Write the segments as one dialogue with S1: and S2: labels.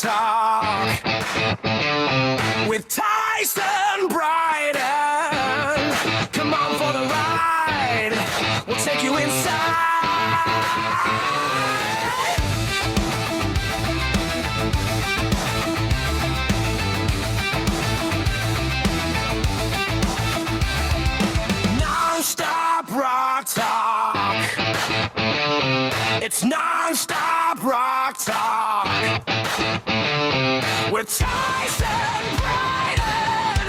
S1: Talk with Tyson Bryden. Come on for the ride. We'll take you inside. Non-stop rock talk. It's non-stop rock talk with Tyson Bryden.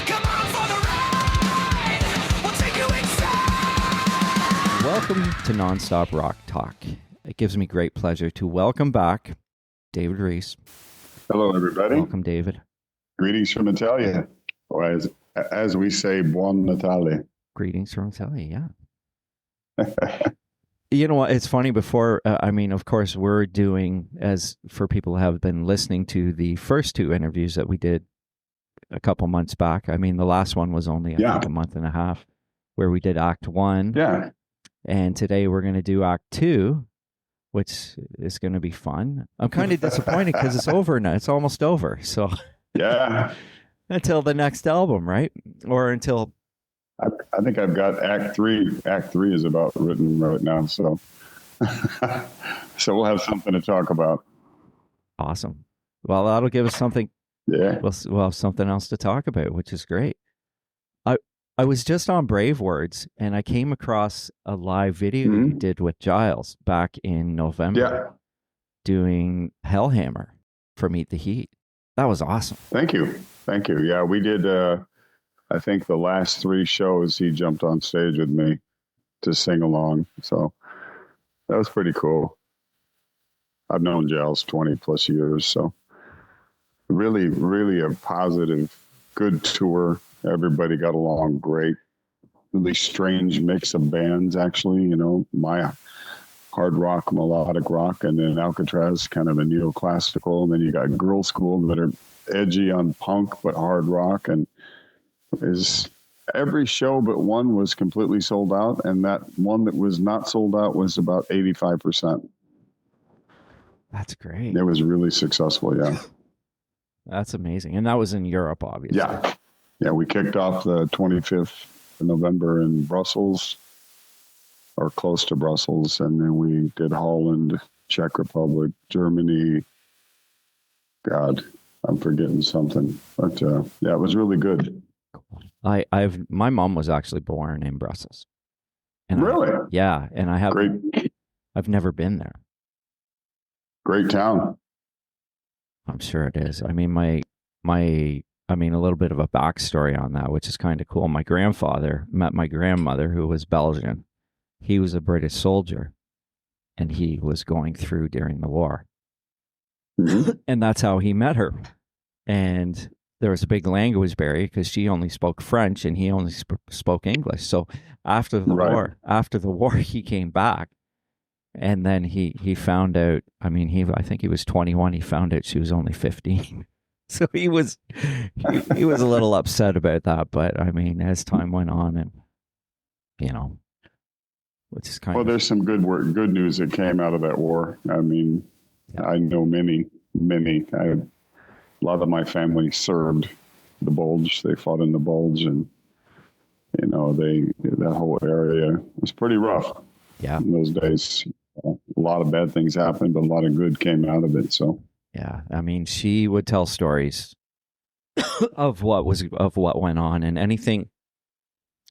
S1: Come on for the ride. We'll take you inside.
S2: Welcome to Nonstop Rock Talk. It gives me great pleasure to welcome back David Reece.
S3: Hello, everybody.
S2: Welcome, David.
S3: Greetings from Italia, or as we say, Buon Natale.
S2: Greetings from Italia, yeah. You know what? It's funny. Before, of course, we're doing, as for people who have been listening to the first two interviews that we did a couple months back. I mean, the last one was only, I think, a month and a half, where we did Act 1.
S3: Yeah.
S2: And today we're going to do Act 2, which is going to be fun. I'm kind of disappointed because it's over now. It's almost over. So,
S3: Yeah.
S2: until the next album, right? Or until...
S3: I think I've got Act 3. Act 3 is about written right now, so so we'll have something to talk about.
S2: Awesome. Well, that'll give us something.
S3: Yeah.
S2: We'll have something else to talk about, which is great. I was just on Brave Words, and I came across a live video you did with Giles back in November, doing Hellhammer for Meet the Heat. That was awesome.
S3: Thank you. Yeah, we did. I think the last 3 shows he jumped on stage with me to sing along. So that was pretty cool. I've known Giles 20 plus years. So really, really a positive, good tour. Everybody got along great. Really strange mix of bands, actually. You know, my hard rock, melodic rock, and then Alcatraz, kind of a neoclassical. And then you got Girl School that are edgy on punk, but hard rock. And is every show but one was completely sold out, and that one that was not sold out was about 85%.
S2: That's great.
S3: It was really successful, yeah.
S2: That's amazing. And that was in Europe, obviously.
S3: Yeah, we kicked off the 25th of November in Brussels, or close to Brussels, and then we did Holland, Czech Republic, Germany. God, I'm forgetting something. But yeah, it was really good.
S2: My mom was actually born in Brussels. And
S3: Really?
S2: And I've never been there.
S3: Great town.
S2: I'm sure it is. I mean, a little bit of a backstory on that, which is kind of cool. My grandfather met my grandmother, who was Belgian. He was a British soldier, and he was going through during the war.
S3: Mm-hmm.
S2: And that's how he met her. And there was a big language barrier because she only spoke French and he only spoke English. So after the war, he came back, and then he found out. I think he was 21. He found out she was only 15. So he was a little upset about that. But I mean, as time went on, and which is kind of,
S3: there's some good news that came out of that war. I mean, I know many. A lot of my family served the Bulge. They fought in the Bulge, and that whole area was pretty rough. Yeah, in those days, a lot of bad things happened, but a lot of good came out of it. So
S2: yeah, I mean, she would tell stories of what went on, and anything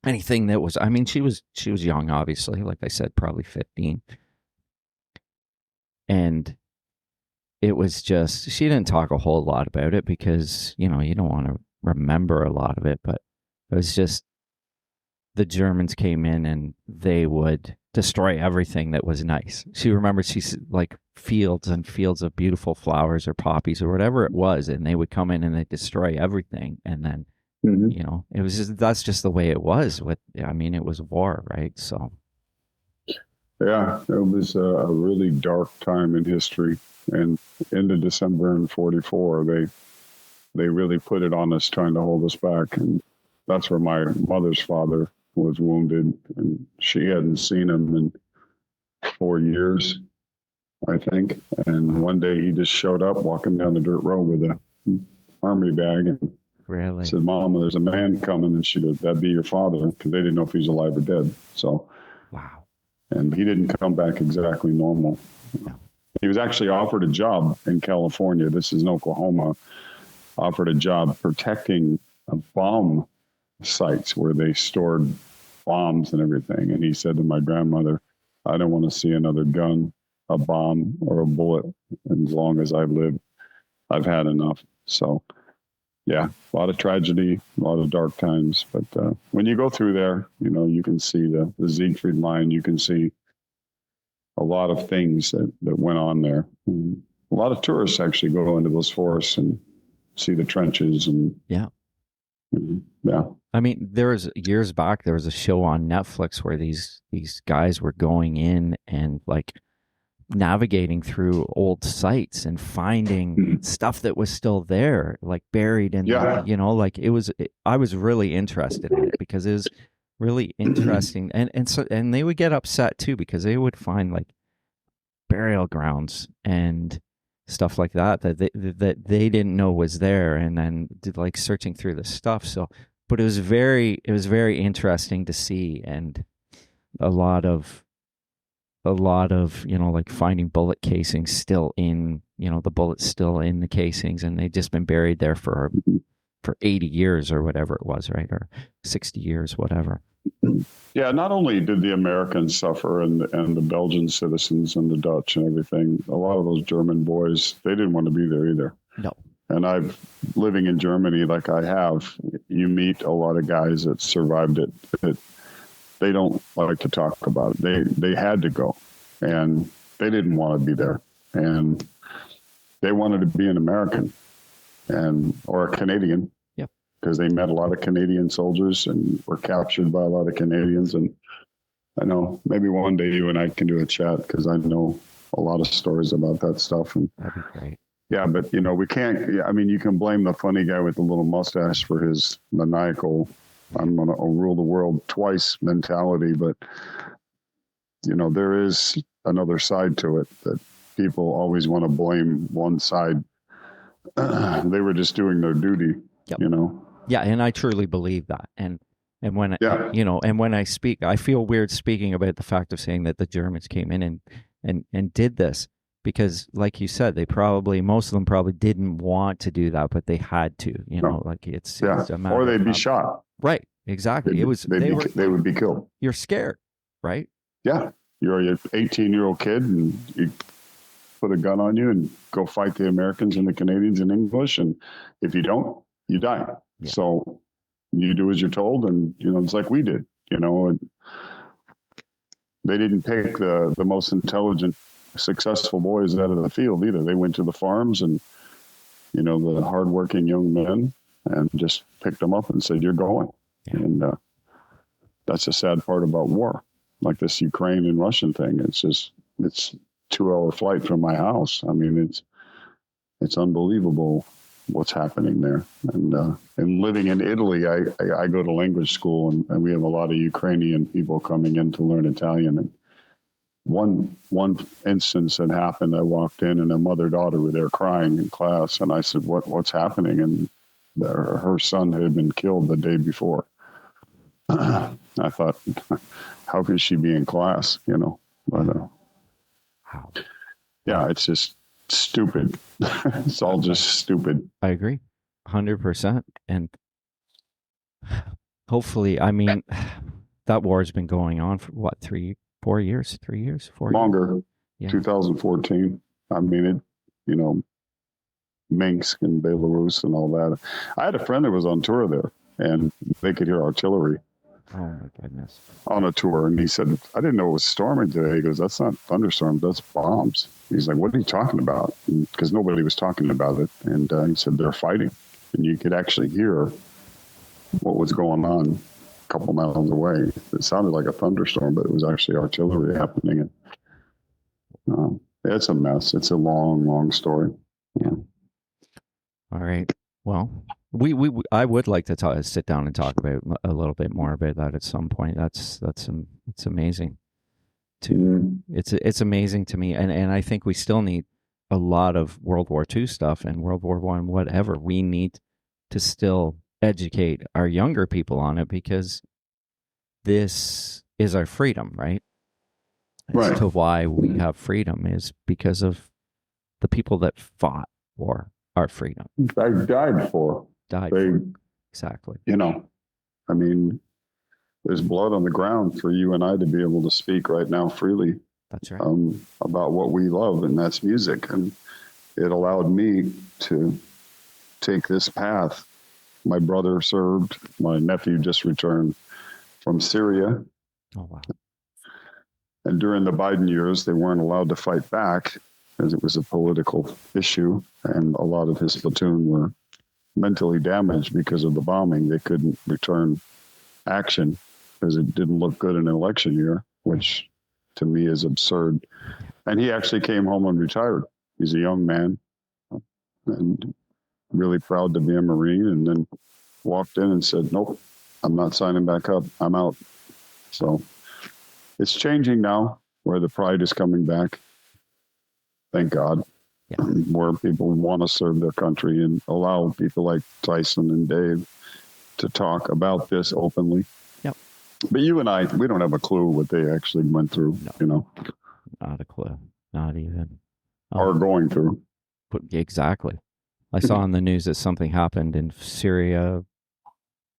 S2: that was. I mean, she was young, obviously, like I said, probably 15, and it was just, she didn't talk a whole lot about it because, you don't want to remember a lot of it, but it was just the Germans came in and they would destroy everything that was nice. She remembered, she's like fields and fields of beautiful flowers or poppies or whatever it was, and they would come in and they destroy everything. And then, it was that's just the way it was. It was war, right? So.
S3: Yeah, it was a really dark time in history. And into December in 44, they really put it on us, trying to hold us back. And that's where my mother's father was wounded, and she hadn't seen him in 4 years. I think. And one day he just showed up walking down the dirt road with a army bag and
S2: Really?
S3: said, "Mom, there's a man coming." And she goes, "That'd be your father," because they didn't know if he was alive or dead. So,
S2: Wow.
S3: and he didn't come back exactly normal.
S2: No.
S3: He was actually offered a job in California. This is in Oklahoma. Offered a job protecting bomb sites where they stored bombs and everything. And he said to my grandmother, "I don't want to see another gun, a bomb, or a bullet. And as long as I live, I've had enough." So, yeah, a lot of tragedy, a lot of dark times. But when you go through there, you can see the Siegfried line. You can see a lot of things that went on there. And a lot of tourists actually go into those forests and see the trenches. And
S2: Yeah.
S3: Yeah.
S2: I mean, years back, there was a show on Netflix where these guys were going in and like navigating through old sites and finding stuff that was still there, like buried in,
S3: Yeah.
S2: like I was really interested in it because it was really interesting. And they would get upset too because they would find like burial grounds and stuff like that they didn't know was there, and then did like searching through the stuff. So, but it was very interesting to see, and a lot of like finding bullet casings still in, the bullets still in the casings, and they'd just been buried there for 80 years or whatever it was, right? Or 60 years, whatever.
S3: Yeah, not only did the Americans suffer and the Belgian citizens and the Dutch and everything, a lot of those German boys, they didn't want to be there either.
S2: No.
S3: And living in Germany like I have, you meet a lot of guys that survived it that they don't like to talk about it. They had to go, and they didn't want to be there. And they wanted to be an American or a Canadian. Because they met a lot of Canadian soldiers and were captured by a lot of Canadians. And I know maybe one day you and I can do a chat because I know a lot of stories about that stuff. And
S2: that'd be great.
S3: Yeah, but we can't. I mean, you can blame the funny guy with the little mustache for his maniacal "I'm gonna rule the world twice" mentality. But there is another side to it that people always want to blame one side. They were just doing their duty.
S2: Yep. Yeah, and I truly believe that. And when and when I speak, I feel weird speaking about the fact of saying that the Germans came in and did this because, like you said, most of them probably didn't want to do that, but they had to. Like it's a matter
S3: or they'd
S2: of
S3: be shot.
S2: Right, exactly.
S3: They would be killed.
S2: You're scared, right?
S3: Yeah, you're an 18-year-old kid, and you put a gun on you and go fight the Americans and the Canadians in English, and if you don't, you die. Yeah. So you do as you're told, and it's like we did. And they didn't take the most intelligent, successful boys out of the field either. They went to the farms and the hardworking young men and just picked them up and said, "You're going." Yeah. And that's a sad part about war, like this Ukraine and Russian thing. It's 2-hour flight from my house. I mean, it's unbelievable what's happening there. And living in Italy, I go to language school, and we have a lot of Ukrainian people coming in to learn Italian. And one instance had happened. I walked in, and a mother-daughter were there crying in class, and I said, "What's happening?" And her son had been killed the day before. I thought, how could she be in class? But yeah, it's just stupid. It's all just stupid.
S2: I agree 100%. And hopefully, I mean, that war has been going on for what, 4 years, 3 years, 4 years?
S3: Longer.
S2: Yeah.
S3: 2014. I mean, Minsk and Belarus and all that. I had a friend that was on tour there, and they could hear artillery.
S2: Oh my goodness.
S3: On a tour, and he said, "I didn't know it was storming today." He goes, "That's not thunderstorms, that's bombs." He's like, "What are you talking about?" Because nobody was talking about it. And he said, "They're fighting." And you could actually hear what was going on a couple miles away. It sounded like a thunderstorm, but it was actually artillery happening. And it's a mess. It's a long, long story. Yeah.
S2: All right. Well, I would like to sit down and talk about a little bit more about that at some point. It's amazing. to it's amazing to me, and I think we still need a lot of World War II stuff and World War One, whatever. We need to still educate our younger people on it, because this is our freedom, right?
S3: Right.
S2: As to why we have freedom is because of the people that fought for our freedom,
S3: I died for.
S2: died
S3: They,
S2: for. Exactly.
S3: you know, I mean, there's blood on the ground for you and I to be able to speak right now freely
S2: That's right.
S3: about what we love, and that's music. And it allowed me to take this path. My brother served. My nephew just returned from Syria.
S2: Oh, wow.
S3: And during the Biden years, they weren't allowed to fight back because it was a political issue. And a lot of his platoon were mentally damaged because of the bombing. They couldn't return action because it didn't look good in an election year, which to me is absurd. And he actually came home and retired. He's a young man and really proud to be a Marine, and then walked in and said, nope, I'm not signing back up. I'm out. So it's changing now, where the pride is coming back. Thank God.
S2: Yeah.
S3: Where people want to serve their country and allow people like Tyson and Dave to talk about this openly.
S2: Yep.
S3: But you and I, we don't have a clue what they actually went through,
S2: No.
S3: you know,
S2: Not a clue. Not even.
S3: or going through.
S2: Exactly. I saw on the news that something happened in Syria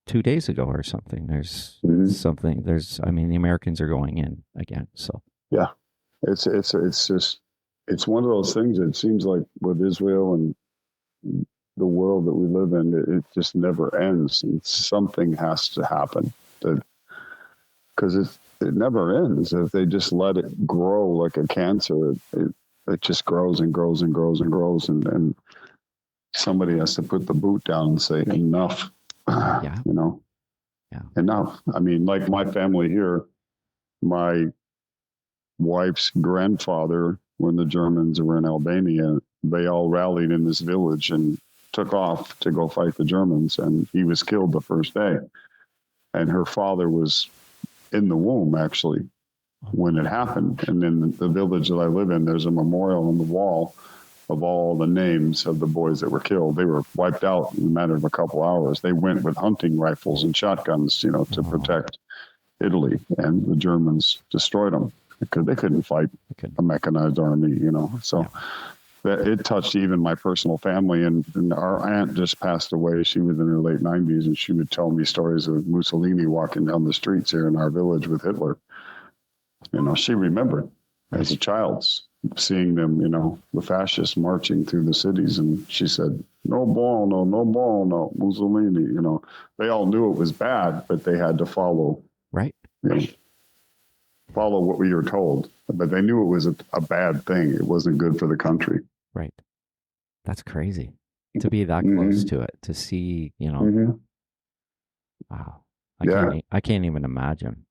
S2: 2 days ago or something. There's something. I mean, the Americans are going in again. So
S3: Yeah, it's just, it's one of those things. It seems like with Israel and the world that we live in, it just never ends. And something has to happen, because it never ends. If they just let it grow like a cancer, it just grows and grows and grows and grows. And somebody has to put the boot down and say, enough,
S2: Yeah.
S3: you know, enough. I mean, like my family here, my wife's grandfather, when the Germans were in Albania, they all rallied in this village and took off to go fight the Germans. And he was killed the first day. And her father was in the womb, actually, when it happened. And in the village that I live in, there's a memorial on the wall of all the names of the boys that were killed. They were wiped out in a matter of a couple hours. They went with hunting rifles and shotguns, you know, to protect Italy, and the Germans destroyed them because they couldn't fight a mechanized army, you know. So that it touched even my personal family. And our aunt just passed away. She was in her late 90s, and she would tell me stories of Mussolini walking down the streets here in our village with Hitler. You know, she remembered as a child seeing them, you know, the fascists marching through the cities. And she said, no buono, no buono, Mussolini. You know, they all knew it was bad, but they had to follow.
S2: right.
S3: You know, follow what we were told. But they knew it was a bad thing. It wasn't good for the country.
S2: Right. That's crazy to be that close to it, to see, you know, wow. I can't even imagine.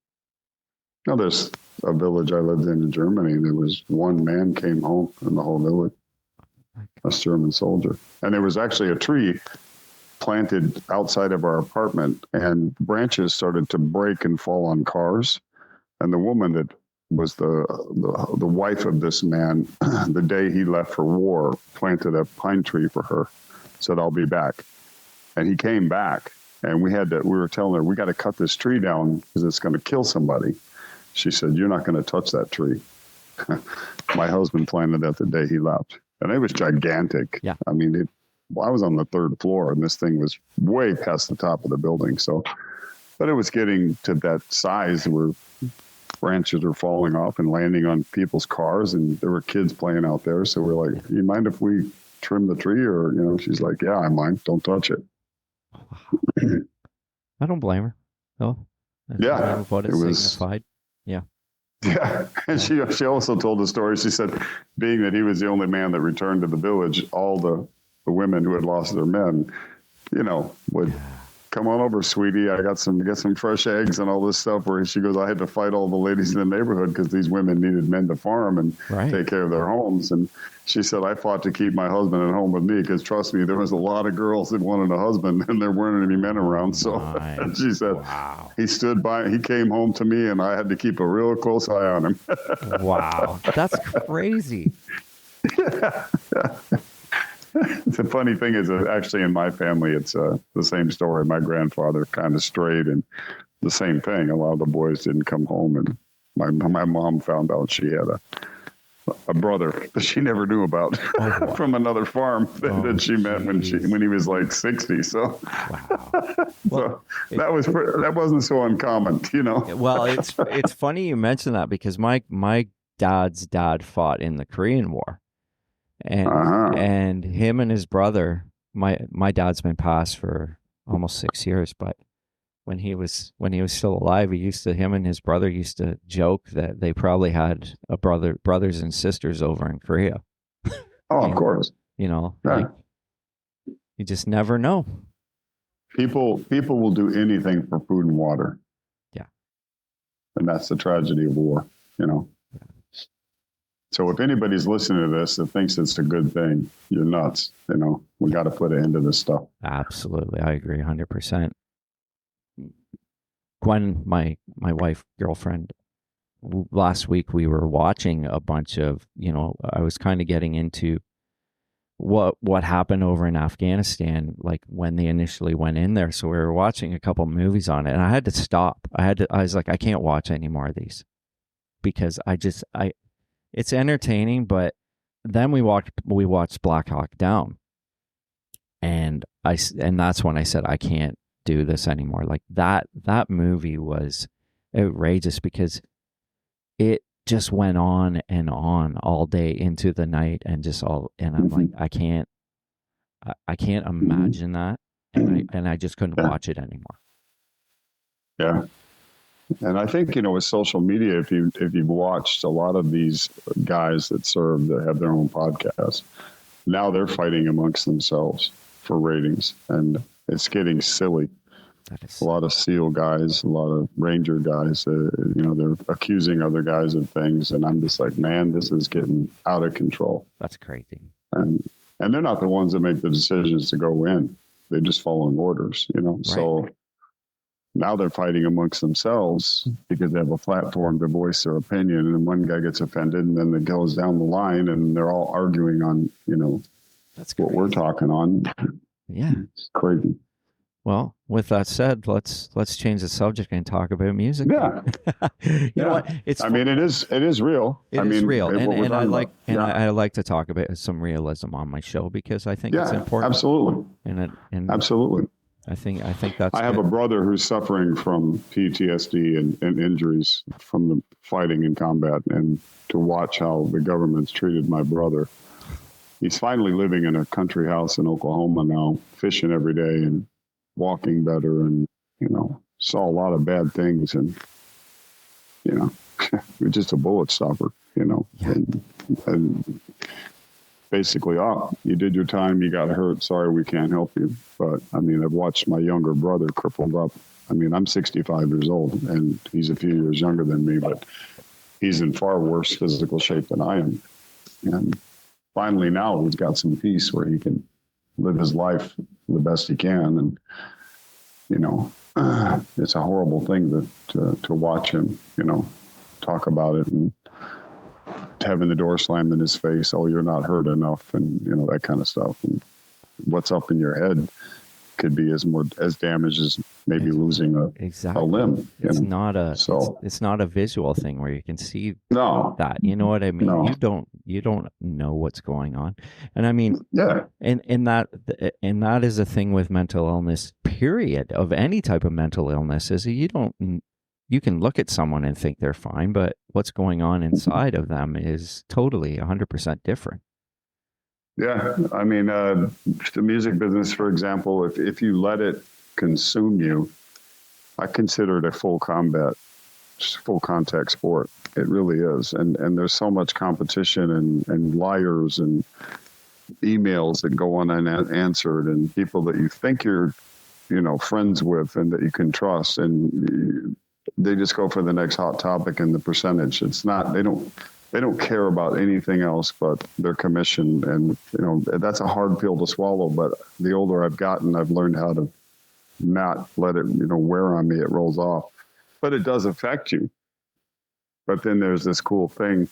S3: Now, there's a village I lived in Germany, and there was one man came home in the whole village, a German soldier. And there was actually a tree planted outside of our apartment, and branches started to break and fall on cars. And the woman that was the wife of this man, the day he left for war, planted a pine tree for her, said, I'll be back. And he came back, and we were telling her, we got to cut this tree down because it's going to kill somebody. She said, you're not going to touch that tree. My husband planted that the day he left. And it was gigantic.
S2: Yeah.
S3: I mean, I was on the third floor, and this thing was way past the top of the building. So, but it was getting to that size where branches are falling off and landing on people's cars, and there were kids playing out there. So we're like, you mind if we trim the tree? Or, you know, she's like, yeah, I mind. Don't touch it.
S2: I don't blame her. Oh,
S3: Yeah,
S2: what it signified.
S3: Yeah, and she also told the story. She said, being that he was the only man that returned to the village, all the women who had lost their men, you know, would come on over, sweetie. I got some fresh eggs and all this stuff. Where she goes, I had to fight all the ladies in the neighborhood because these women needed men to farm and take care of their homes. And she said, I fought to keep my husband at home with me because, trust me, there was a lot of girls that wanted a husband and there weren't any men around. So she said, he stood by, he came home to me and I had to keep a real close eye on him.
S2: Wow. That's crazy.
S3: The funny thing is that actually in my family, it's the same story. My grandfather kind of strayed and the same thing. A lot of the boys didn't come home. And my mom found out she had a brother that she never knew about from another farm that she met when he was like 60. So,
S2: Well,
S3: that wasn't so uncommon, you know.
S2: Well, it's funny you mention that because my dad's dad fought in the Korean War. And him and his brother, my dad's been passed for almost 6 years, but when he was still alive, him and his brother used to joke that they probably had brothers and sisters over in Korea.
S3: Oh, of course.
S2: You know, like, you just never know.
S3: People will do anything for food and water.
S2: Yeah.
S3: And that's the tragedy of war, you know. So if anybody's listening to this that thinks it's a good thing, you're nuts. You know, we got to put an end to this stuff.
S2: Absolutely. I agree 100%. Gwen, my wife, girlfriend, last week we were watching a bunch of, you know, I was kind of getting into what happened over in Afghanistan, like when they initially went in there. So we were watching a couple movies on it and I had to stop. I was like, I can't watch any more of these because it's entertaining, but then we watched Black Hawk Down, and that's when I said I can't do this anymore. Like that movie was outrageous because it just went on and on all day into the night and I'm like I can't imagine that, and I just couldn't watch it anymore.
S3: Yeah. And I think, you know, with social media, if you've watched a lot of these guys that have their own podcasts, now they're fighting amongst themselves for ratings, and it's getting silly. A lot of SEAL guys, a lot of Ranger guys, you know, they're accusing other guys of things, and I'm just like, man, this is getting out of control.
S2: That's crazy.
S3: And they're not the ones that make the decisions to go in; they're just following orders, you know. Right. So now they're fighting amongst themselves because they have a platform to voice their opinion, and one guy gets offended, and then it goes down the line, and they're all arguing on, you know,
S2: that's
S3: what we're talking on.
S2: Yeah,
S3: it's crazy.
S2: Well, with that said, let's change the subject and talk about music.
S3: Yeah,
S2: you know what?
S3: I mean, it is real.
S2: It is real, and I like to talk about some realism on my show because I think it's important.
S3: Absolutely,
S2: and
S3: absolutely.
S2: I think that's.
S3: I have a brother who's suffering from PTSD and injuries from the fighting in combat, and to watch how the government's treated my brother. He's finally living in a country house in Oklahoma now, fishing every day and walking better, and, you know, saw a lot of bad things, and, you know, you're just a bullet stopper, you know, and basically, you did your time, you got hurt, sorry, we can't help you. But I mean, I've watched my younger brother crippled up. I mean, I'm 65 years old and he's a few years younger than me, but he's in far worse physical shape than I am. And finally now he's got some peace where he can live his life the best he can. And, you know, it's a horrible thing to watch him, you know, talk about it and having the door slammed in his face. Oh, you're not hurt enough. And, you know, that kind of stuff. And what's up in your head could be as damaged as maybe losing a limb.
S2: It's not a visual thing where you can see that. You know what I mean? No. You don't know what's going on. And I mean, and that is a thing with mental illness, period, of any type of mental illness, is that you can look at someone and think they're fine, but what's going on inside of them is totally 100% different.
S3: Yeah. I mean, the music business, for example, if you let it consume you, I consider it a full contact sport. It really is. And there's so much competition and liars and emails that go on unanswered and people that you think you're friends with and that you can trust, and they just go for the next hot topic and the percentage. It's not, they don't care about anything else but their commission. And, that's a hard pill to swallow, but the older I've gotten, I've learned how to not let it, wear on me. It rolls off, but it does affect you. But then there's this cool thing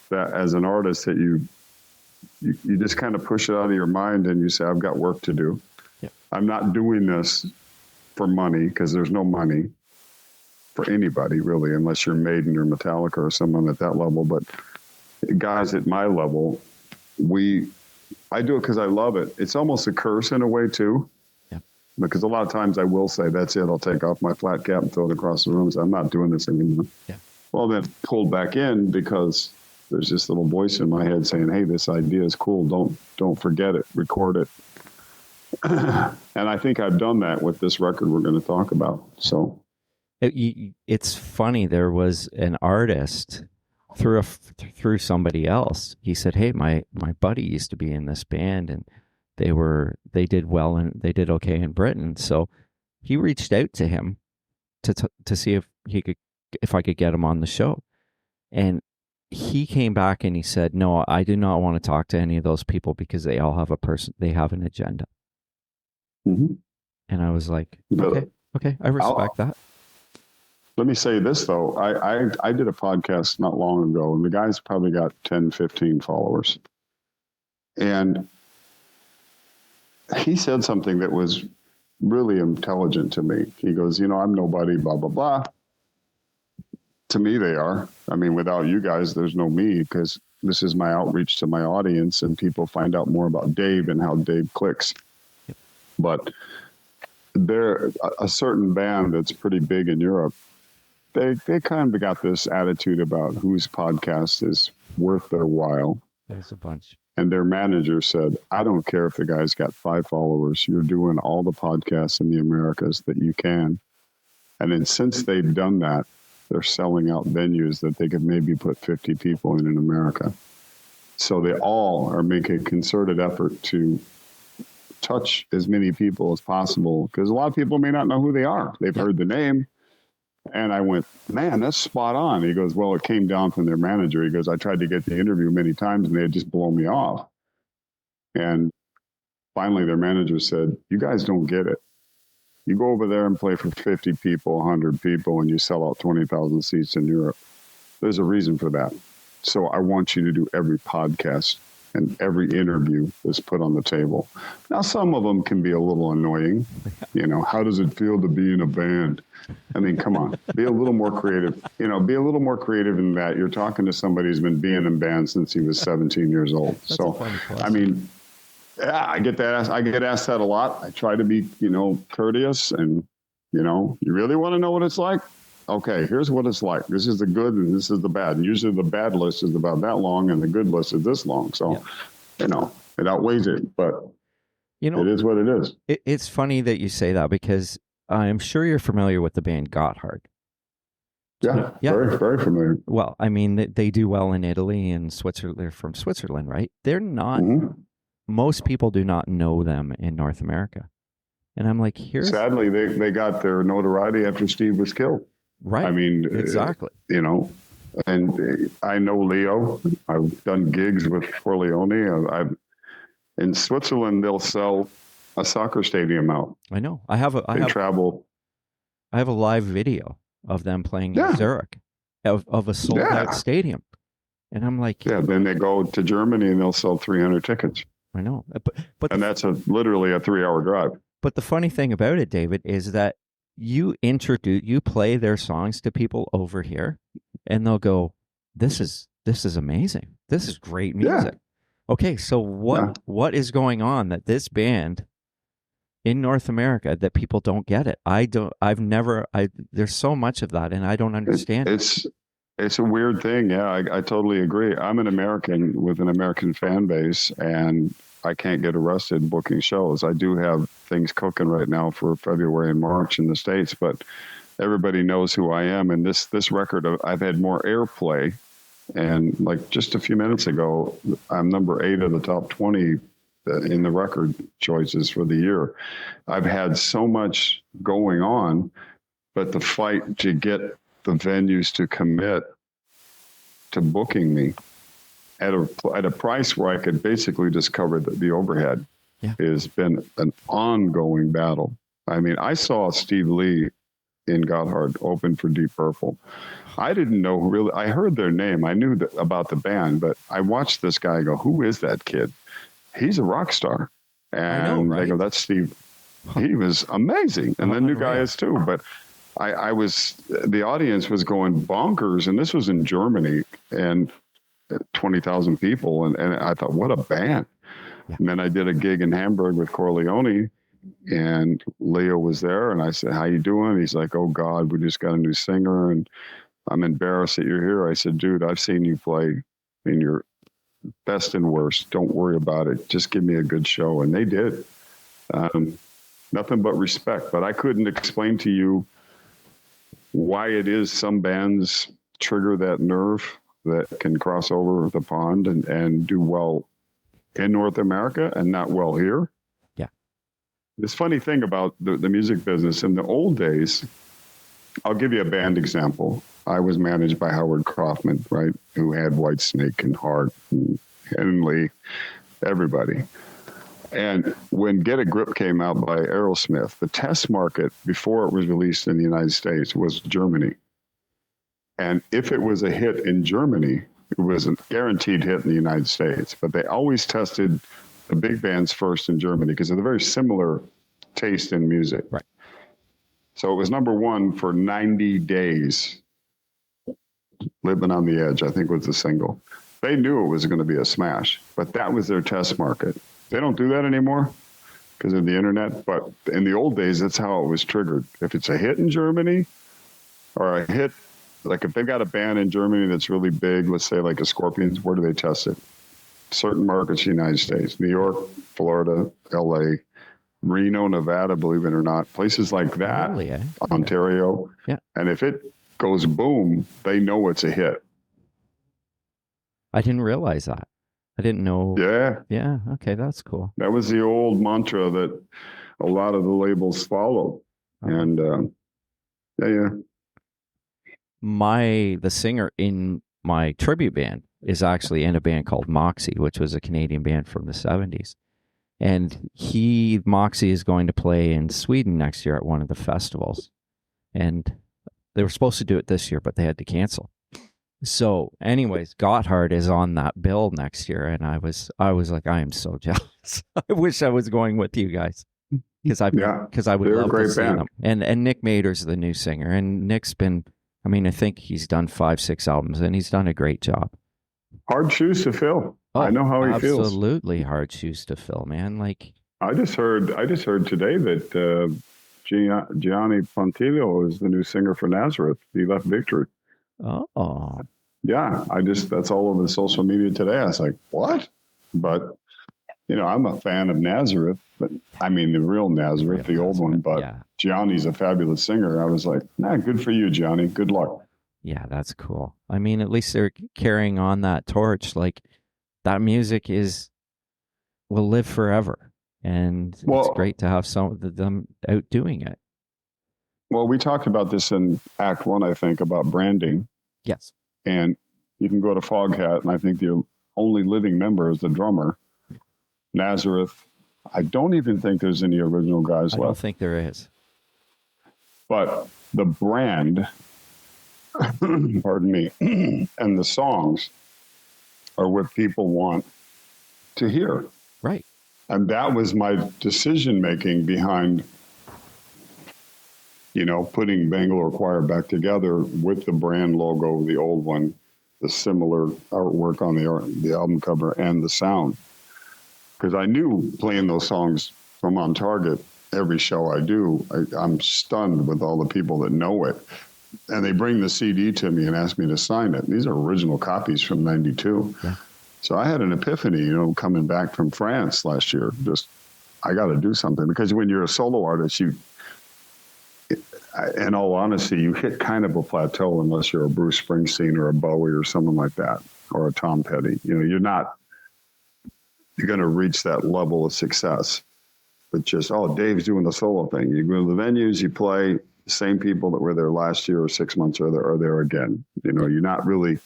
S3: that as an artist that you just kind of push it out of your mind and you say, I've got work to do.
S2: Yeah.
S3: I'm not doing this for money, because there's no money for anybody really, unless you're Maiden or Metallica or someone at that level. But guys at my level, I do it because I love it. It's almost a curse in a way too.
S2: Yeah.
S3: Because a lot of times I will say, that's it, I'll take off my flat cap and throw it across the room and say, I'm not doing this anymore.
S2: Yeah.
S3: Well, then pulled back in because there's this little voice in my head saying, hey, this idea is cool. Don't forget it. Record it. And I think I've done that with this record we're going to talk about. So
S2: it's funny. There was an artist through somebody else. He said, hey, my buddy used to be in this band, and they did well, and they did okay in Britain. So he reached out to him to see if I could get him on the show. And he came back and he said, no, I do not want to talk to any of those people because they all have they have an agenda.
S3: Mm-hmm.
S2: And I was like, okay, I respect that.
S3: Let me say this, though. I did a podcast not long ago, and the guy's probably got 10, 15 followers. And he said something that was really intelligent to me. He goes, I'm nobody, blah, blah, blah. To me, they are. I mean, without you guys, there's no me, because this is my outreach to my audience, and people find out more about Dave and how Dave clicks.
S2: Yep.
S3: But there, a certain band that's pretty big in Europe, they kind of got this attitude about whose podcast is worth their while.
S2: There's a bunch.
S3: And their manager said, I don't care if the guy's got 5 followers. You're doing all the podcasts in the Americas that you can. And then since they've done that, they're selling out venues that they could maybe put 50 people in America. So they all are making a concerted effort to touch as many people as possible, because a lot of people may not know who they are. They've heard the name. And I went, man, that's spot on. He goes, well, it came down from their manager. He goes, I tried to get the interview many times and they had just blown me off. And finally their manager said, you guys don't get it. You go over there and play for 50 people, 100 people, and you sell out 20,000 seats in Europe. There's a reason for that. So I want you to do every podcast and every interview that's put on the table. Now, some of them can be a little annoying. How does it feel to be in a band? I mean, come on, be a little more creative. Be a little more creative in that you're talking to somebody who's been being in bands since he was 17 years old. So, I mean, yeah, I get that. I get asked that a lot. I try to be, courteous, and, you really want to know what it's like? Okay, here's what it's like. This is the good and this is the bad. And usually the bad list is about that long and the good list is this long. So, it outweighs it, but it is what it is.
S2: It's funny that you say that, because I'm sure you're familiar with the band Gotthard.
S3: Yeah, very, very familiar.
S2: Well, I mean, they do well in Italy and Switzerland. They're from Switzerland, right? They're not. Mm-hmm. Most people do not know them in North America. And I'm like,
S3: sadly, they got their notoriety after Steve was killed.
S2: Right.
S3: I mean,
S2: exactly.
S3: And I know Leo. I've done gigs with Corleone. In Switzerland, they'll sell a soccer stadium out.
S2: I know. I have a live video of them playing in Zurich of a sold out stadium. And I'm like,
S3: then they go to Germany and they'll sell 300 tickets.
S2: I know. But
S3: that's literally a 3-hour drive.
S2: But the funny thing about it, David, is that you play their songs to people over here, and they'll go, this is amazing. This is great music. Yeah. Okay, so what is going on that this band in North America that people don't get it? There's so much of that, and I don't understand it.
S3: It's a weird thing. Yeah, I totally agree. I'm an American with an American fan base, and I can't get arrested booking shows. I do have things cooking right now for February and March in the States, but everybody knows who I am. And this record, I've had more airplay. And like just a few minutes ago, I'm number 8 of the top 20 in the record choices for the year. I've had so much going on, but the fight to get the venues to commit to booking me at a price where I could basically just cover the overhead has been an ongoing battle. I mean, I saw Steve Lee in Gotthard open for Deep Purple. I didn't know really. I heard their name. I knew about the band, but I watched this guy go, "Who is that kid? He's a rock star." And
S2: I know, right?
S3: they go, "That's Steve." He was amazing, and the new guy is too. But the audience was going bonkers, and this was in Germany, and 20,000 people, and I thought, what a band. Yeah. And then I did a gig in Hamburg with Corleone, and Leo was there, and I said, "How you doing?" He's like, "Oh God, we just got a new singer, and I'm embarrassed that you're here." I said, "Dude, I've seen you play in your best and worst. Don't worry about it. Just give me a good show." And they did. Nothing but respect. But I couldn't explain to you why it is some bands trigger that nerve that can cross over the pond and do well in North America and not well here.
S2: Yeah.
S3: This funny thing about the music business in the old days, I'll give you a band example. I was managed by Howard Kaufman, right, who had Whitesnake and Heart and Henley, everybody. And when Get a Grip came out by Aerosmith, the test market before it was released in the United States was Germany. And if it was a hit in Germany, it was a guaranteed hit in the United States. But they always tested the big bands first in Germany because of the very similar taste in music.
S2: Right.
S3: So it was number one for 90 days. Living on the Edge, I think, was the single. They knew it was going to be a smash, but that was their test market. They don't do that anymore because of the internet. But in the old days, that's how it was triggered. If it's a hit in Germany or a hit, like if they've got a band in Germany that's really big, let's say like a Scorpions, where do they test it? Certain markets in the United States, New York, Florida, LA, Reno, Nevada, believe it or not, places like that,
S2: Really, eh?
S3: Ontario.
S2: Yeah.
S3: And if it goes boom, they know it's a hit.
S2: I didn't realize that. I didn't know.
S3: Yeah.
S2: Yeah. Okay. That's cool.
S3: That was the old mantra that a lot of the labels followed. And yeah.
S2: The singer in my tribute band is actually in a band called Moxie, which was a Canadian band from the 70s. And Moxie is going to play in Sweden next year at one of the festivals. And they were supposed to do it this year, but they had to cancel. So anyways, Gotthard is on that bill next year. And I was like, I am so jealous. I wish I was going with you guys. Because I would love to see them. And Nick Mader's the new singer. And Nick's been, I think he's done 5-6 albums and he's done a great job.
S3: Hard shoes to fill.
S2: Oh,
S3: I know how he feels.
S2: Absolutely hard shoes to fill, man. Like
S3: I just heard today that Gianni Pontilio is the new singer for Nazareth. He left Victory.
S2: Oh.
S3: Yeah, that's all over the social media today. I was like, what? But I'm a fan of Nazareth, but I mean the real Nazareth, the old one. But yeah. Gianni's a fabulous singer. I was like, good for you, Gianni. Good luck.
S2: Yeah, that's cool. At least they're carrying on that torch. Like that music will live forever, and it's great to have some of them out doing it.
S3: Well, we talked about this in Act 1, I think, about branding.
S2: Yes.
S3: And you can go to Foghat, and I think the only living member is the drummer. Nazareth, I don't even think there's any original guys left.
S2: I don't think there is.
S3: But the brand, pardon me, and the songs are what people want to hear.
S2: Right.
S3: And that was my decision-making behind putting Bangalore Choir back together with the brand logo, the old one, the similar artwork on the album cover, and the sound. Because I knew playing those songs from On Target, every show I do, I'm stunned with all the people that know it. And they bring the CD to me and ask me to sign it. These are original copies from 92. Yeah. So I had an epiphany, coming back from France last year. Just, I got to do something. Because when you're a solo artist, in all honesty, you hit kind of a plateau unless you're a Bruce Springsteen or a Bowie or someone like that, or a Tom Petty. You're not you're going to reach that level of success. But just, oh, Dave's doing the solo thing. You go to the venues, you play, the same people that were there last year or 6 months are there again. You know, you're not really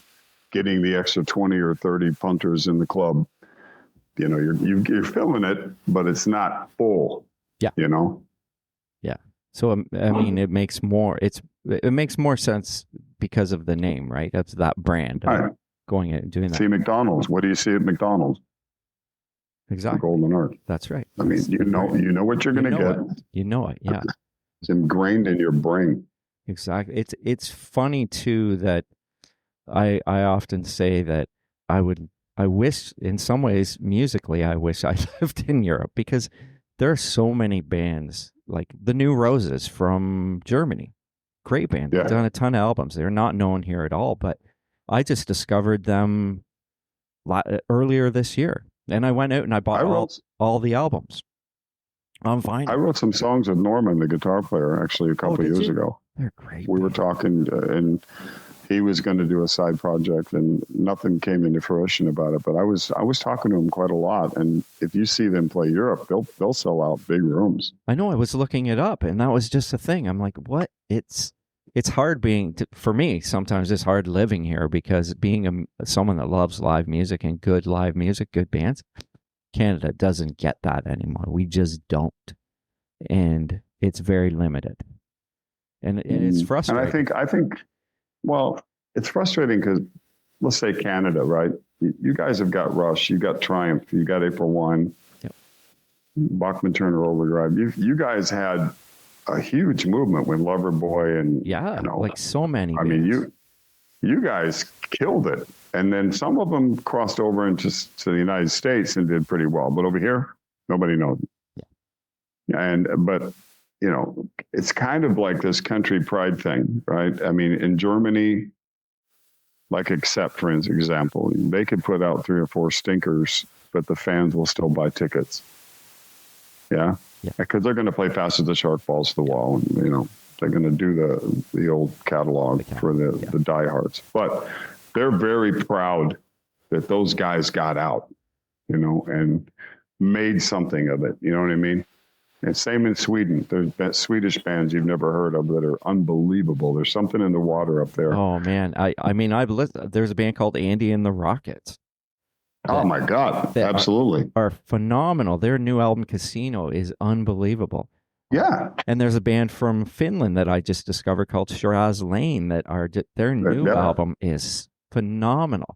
S3: getting the extra 20 or 30 punters in the club. You know, you're filling it, but it's not full.
S2: Yeah.
S3: You know?
S2: Yeah. So, I mean, it makes more sense because of the name, right? That's that brand.
S3: Right.
S2: Going and doing that.
S3: See McDonald's. What do you see at McDonald's?
S2: Exactly.
S3: The Golden Arch.
S2: That's right.
S3: I mean, you know what you're going to get.
S2: You know it. Yeah.
S3: It's ingrained in your brain.
S2: Exactly. It's funny too that I often say that I wish in some ways musically I wish I lived in Europe, because there are so many bands like the New Roses from Germany. Great band.
S3: Yeah.
S2: They've done a ton of albums. They're not known here at all, but I just discovered them earlier this year. And I went out and I bought all the albums on vinyl.
S3: I wrote some songs with Norman, the guitar player, actually a couple of years ago.
S2: They're great.
S3: We were talking, and he was going to do a side project, and nothing came into fruition about it. But I was talking to him quite a lot. And if you see them play Europe, they'll sell out big rooms.
S2: I know. I was looking it up, and that was just a thing. I'm like, what? It's hard for me. Sometimes it's hard living here, because being someone that loves live music and good live music, good bands, Canada doesn't get that anymore. We just don't, and it's very limited, and it's frustrating.
S3: And I think, well, it's frustrating because let's say Canada, right? You guys have got Rush, you got Triumph, you got April Wine,
S2: yep.
S3: Bachman Turner Overdrive. You guys had a huge movement with Loverboy and
S2: like so many.
S3: I mean, you guys killed it, and then some of them crossed over into the United States and did pretty well. But over here, nobody knows. Yeah. But you know, it's kind of like this country pride thing, right? I mean, in Germany, like Accept, for example, they could put out 3 or 4 stinkers, but the fans will still buy tickets. Yeah.
S2: Yeah,
S3: because they're going to play Fast as the Shark Falls to the Wall, and you know they're going to do the old catalog for the diehards. But they're very proud that those guys got out, you know, and made something of it. You know what I mean? And same in Sweden. There's Swedish bands you've never heard of that are unbelievable. There's something in the water up there.
S2: Oh man, I mean I've listened. There's a band called Andy and the Rockets.
S3: Oh my God! Absolutely,
S2: are phenomenal. Their new album Casino is unbelievable.
S3: Yeah,
S2: and there's a band from Finland that I just discovered called Shiraz Lane that their new album is phenomenal.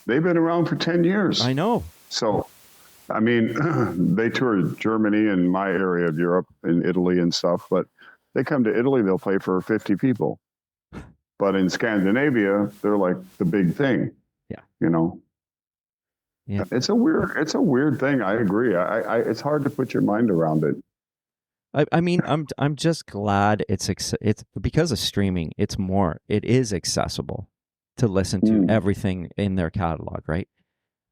S3: They've been around for 10 years.
S2: I know.
S3: So, I mean, they tour Germany and my area of Europe and Italy and stuff. But they come to Italy, they'll play for 50 people. But in Scandinavia, they're like the big thing.
S2: Yeah,
S3: you know.
S2: Yeah.
S3: It's a weird thing. I agree. It's hard to put your mind around it.
S2: I mean, I'm just glad it's because of streaming. It is accessible to listen to everything in their catalog, right?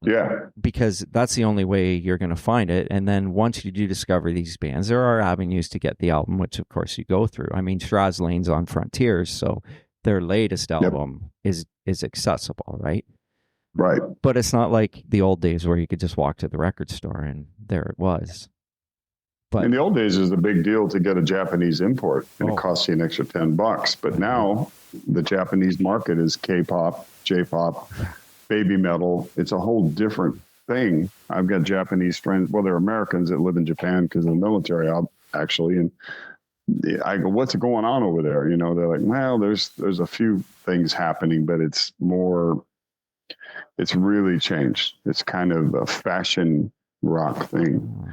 S3: Yeah.
S2: Because that's the only way you're going to find it. And then once you do discover these bands, there are avenues to get the album, which of course you go through. I mean, Shiraz Lane's on Frontiers, so their latest album is accessible, right?
S3: Right.
S2: But it's not like the old days where you could just walk to the record store and there it was. But
S3: in the old days, it was a big deal to get a Japanese import, and it cost you an extra $10. But now the Japanese market is K-pop, J-pop, baby metal. It's a whole different thing. I've got Japanese friends. Well, they're Americans that live in Japan because of the military, actually. And I go, what's going on over there? You know, they're like, well, there's a few things happening, but it's really changed. It's kind of a fashion rock thing.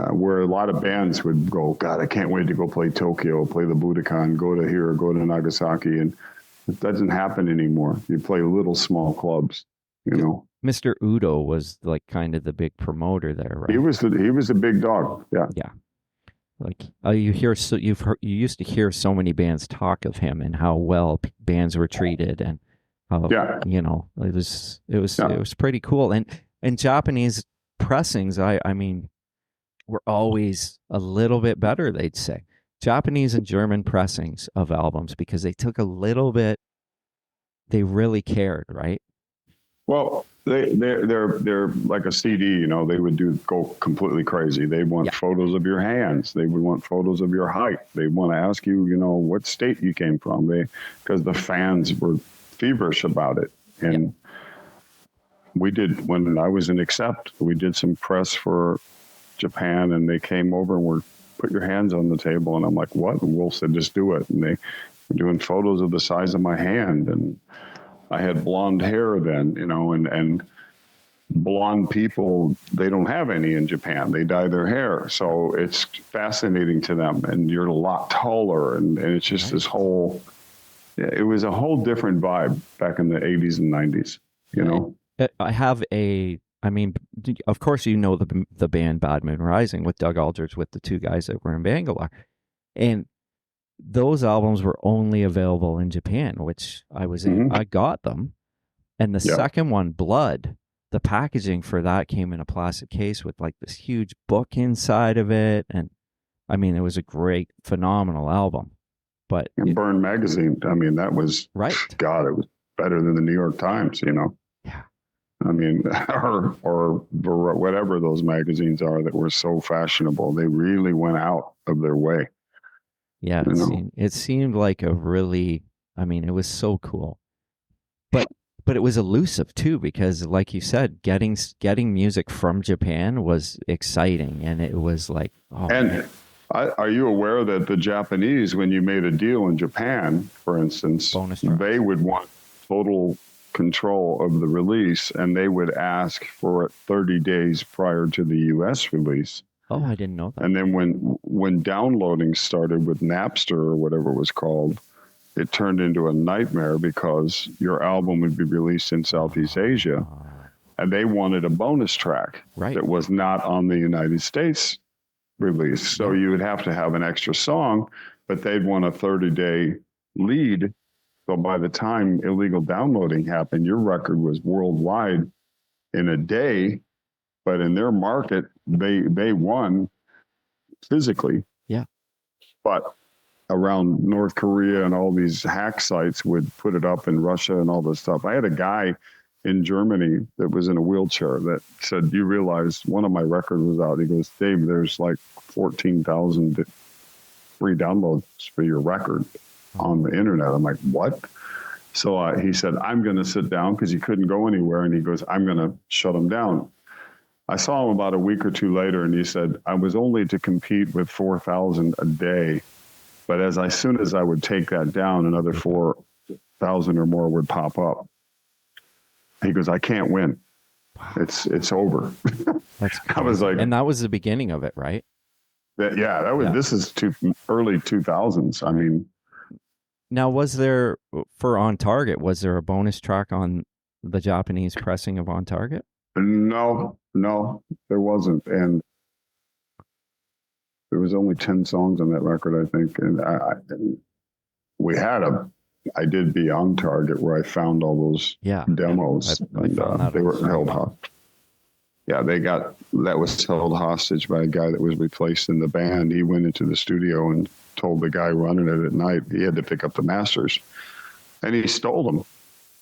S3: Where a lot of bands would go, God, I can't wait to go play Tokyo, play the Budokan, go to here, go to Nagasaki. And it doesn't happen anymore. You play little small clubs, you know.
S2: Mr. Udo was like kind of the big promoter there, right?
S3: He was a big dog. Yeah.
S2: Yeah. Like you used to hear so many bands talk of him and how well bands were treated, and how, you know, it was pretty cool. And Japanese pressings, I mean, were always a little bit better, they'd say. Japanese and German pressings of albums, because they took a little bit, they really cared, right?
S3: Well, they're like a CD. You know, they would go completely crazy. They want photos of your hands. They would want photos of your height. They want to ask you, you know, what state you came from. Because the fans were feverish about it. And we did, when I was in Accept, we did some press for Japan, and they came over and were, put your hands on the table, and I'm like, what? And Wolf said, just do it. And they were doing photos of the size of my hand, and I had blonde hair then, you know, and blonde people, they don't have any in Japan. They dye their hair. So it's fascinating to them, and you're a lot taller, and it's just this whole, it was a whole different vibe back in the 80s and 90s, you know?
S2: I have I mean, of course, you know the band Bad Moon Rising with Doug Aldrich, with the two guys that were in Bangalore. And those albums were only available in Japan, which I was in. I got them. And the second one, Blood, the packaging for that came in a plastic case with like this huge book inside of it. And I mean, it was a great, phenomenal album. But
S3: Burn Magazine, I mean, that was, God, it was better than the New York Times, you know?
S2: Yeah.
S3: I mean, or whatever those magazines are that were so fashionable. They really went out of their way.
S2: Yeah, it seemed like a really, I mean, it was so cool. But it was elusive too, because like you said, getting music from Japan was exciting, and it was like, oh. And
S3: are you aware that the Japanese, when you made a deal in Japan, for instance, they would want total control of the release, and they would ask for it 30 days prior to the U.S. release.
S2: Oh, I didn't know that.
S3: And then when downloading started with Napster or whatever it was called, it turned into a nightmare, because your album would be released in Southeast Asia, and they wanted a bonus track that was not on the United States release. So you would have to have an extra song, but they'd want a 30-day lead. So by the time illegal downloading happened, your record was worldwide in a day, but in their market, they won physically.
S2: Yeah.
S3: But around North Korea and all these hack sites would put it up in Russia and all this stuff. I had a guy in Germany that was in a wheelchair that said, you realize one of my records was out. He goes, Dave, there's like 14,000 free downloads for your record on the internet. I'm like, what? So he said, I'm going to sit down, because he couldn't go anywhere. And he goes, I'm going to shut him down. I saw him about a week or two later, and he said, I was only to compete with 4,000 a day. But as soon as I would take that down, another 4,000 or more would pop up. He goes, I can't win. It's over.
S2: That's
S3: I was like,
S2: and that was the beginning of it, right?
S3: This is early 2000s. I mean,
S2: now, was there, for On Target, was there a bonus track on the Japanese pressing of On Target?
S3: No, there wasn't. And there was only 10 songs on that record, I think. And I did be On Target, where I found all those demos. They were held hostage. Yeah, that was held hostage by a guy that was replaced in the band. He went into the studio and told the guy running it at night he had to pick up the masters, and he stole them.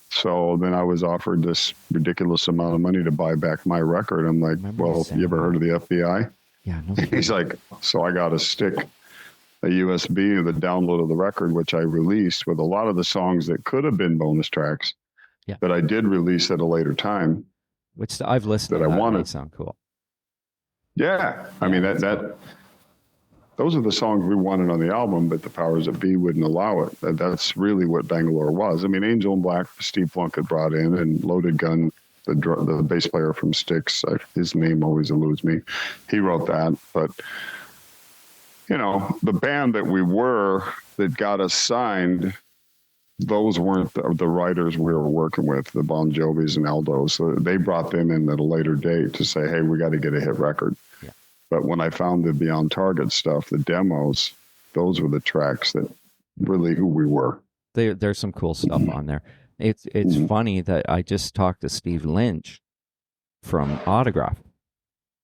S3: So then I was offered this ridiculous amount of money to buy back my record. I'm like, well, you ever heard of the FBI?
S2: Yeah. No.
S3: He's like, so I got a USB of the download of the record, which I released with a lot of the songs that could have been bonus tracks, but I did release at a later time.
S2: Which I've listened to.
S3: I wanted.
S2: They sound cool.
S3: Yeah. I mean, those are the songs we wanted on the album, but the powers that be wouldn't allow it. That's really what Bangalore was. I mean, Angel in Black, Steve Plunkett brought in, and Loaded Gun, the bass player from Styx, his name always eludes me. He wrote that. But, you know, the band that got us signed, those weren't the writers we were working with, the Bon Jovis and Aldos. So they brought them in at a later date to say, hey, we got to get a hit record. Yeah. But when I found the Beyond Target stuff, the demos, those were the tracks that really who we were.
S2: There's some cool stuff on there. It's funny that I just talked to Steve Lynch from Autograph,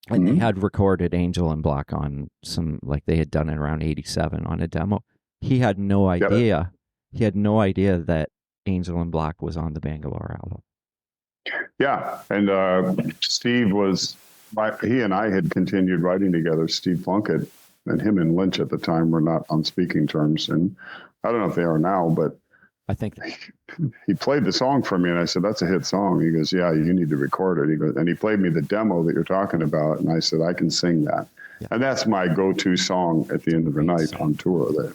S2: and they had recorded Angel in Black on some, like they had done it around 87 on a demo. He had no idea. He had no idea that Angel in Black was on the Bangalore album.
S3: Yeah, and Steve was, he and I had continued writing together. Steve Plunkett and him and Lynch at the time were not on speaking terms, and I don't know if they are now, but
S2: I think
S3: he played the song for me, and I said, "That's a hit song." He goes, "Yeah, you need to record it." He goes, and he played me the demo that you're talking about, and I said, "I can sing that," and that's my go-to song at the end of the night on tour. That,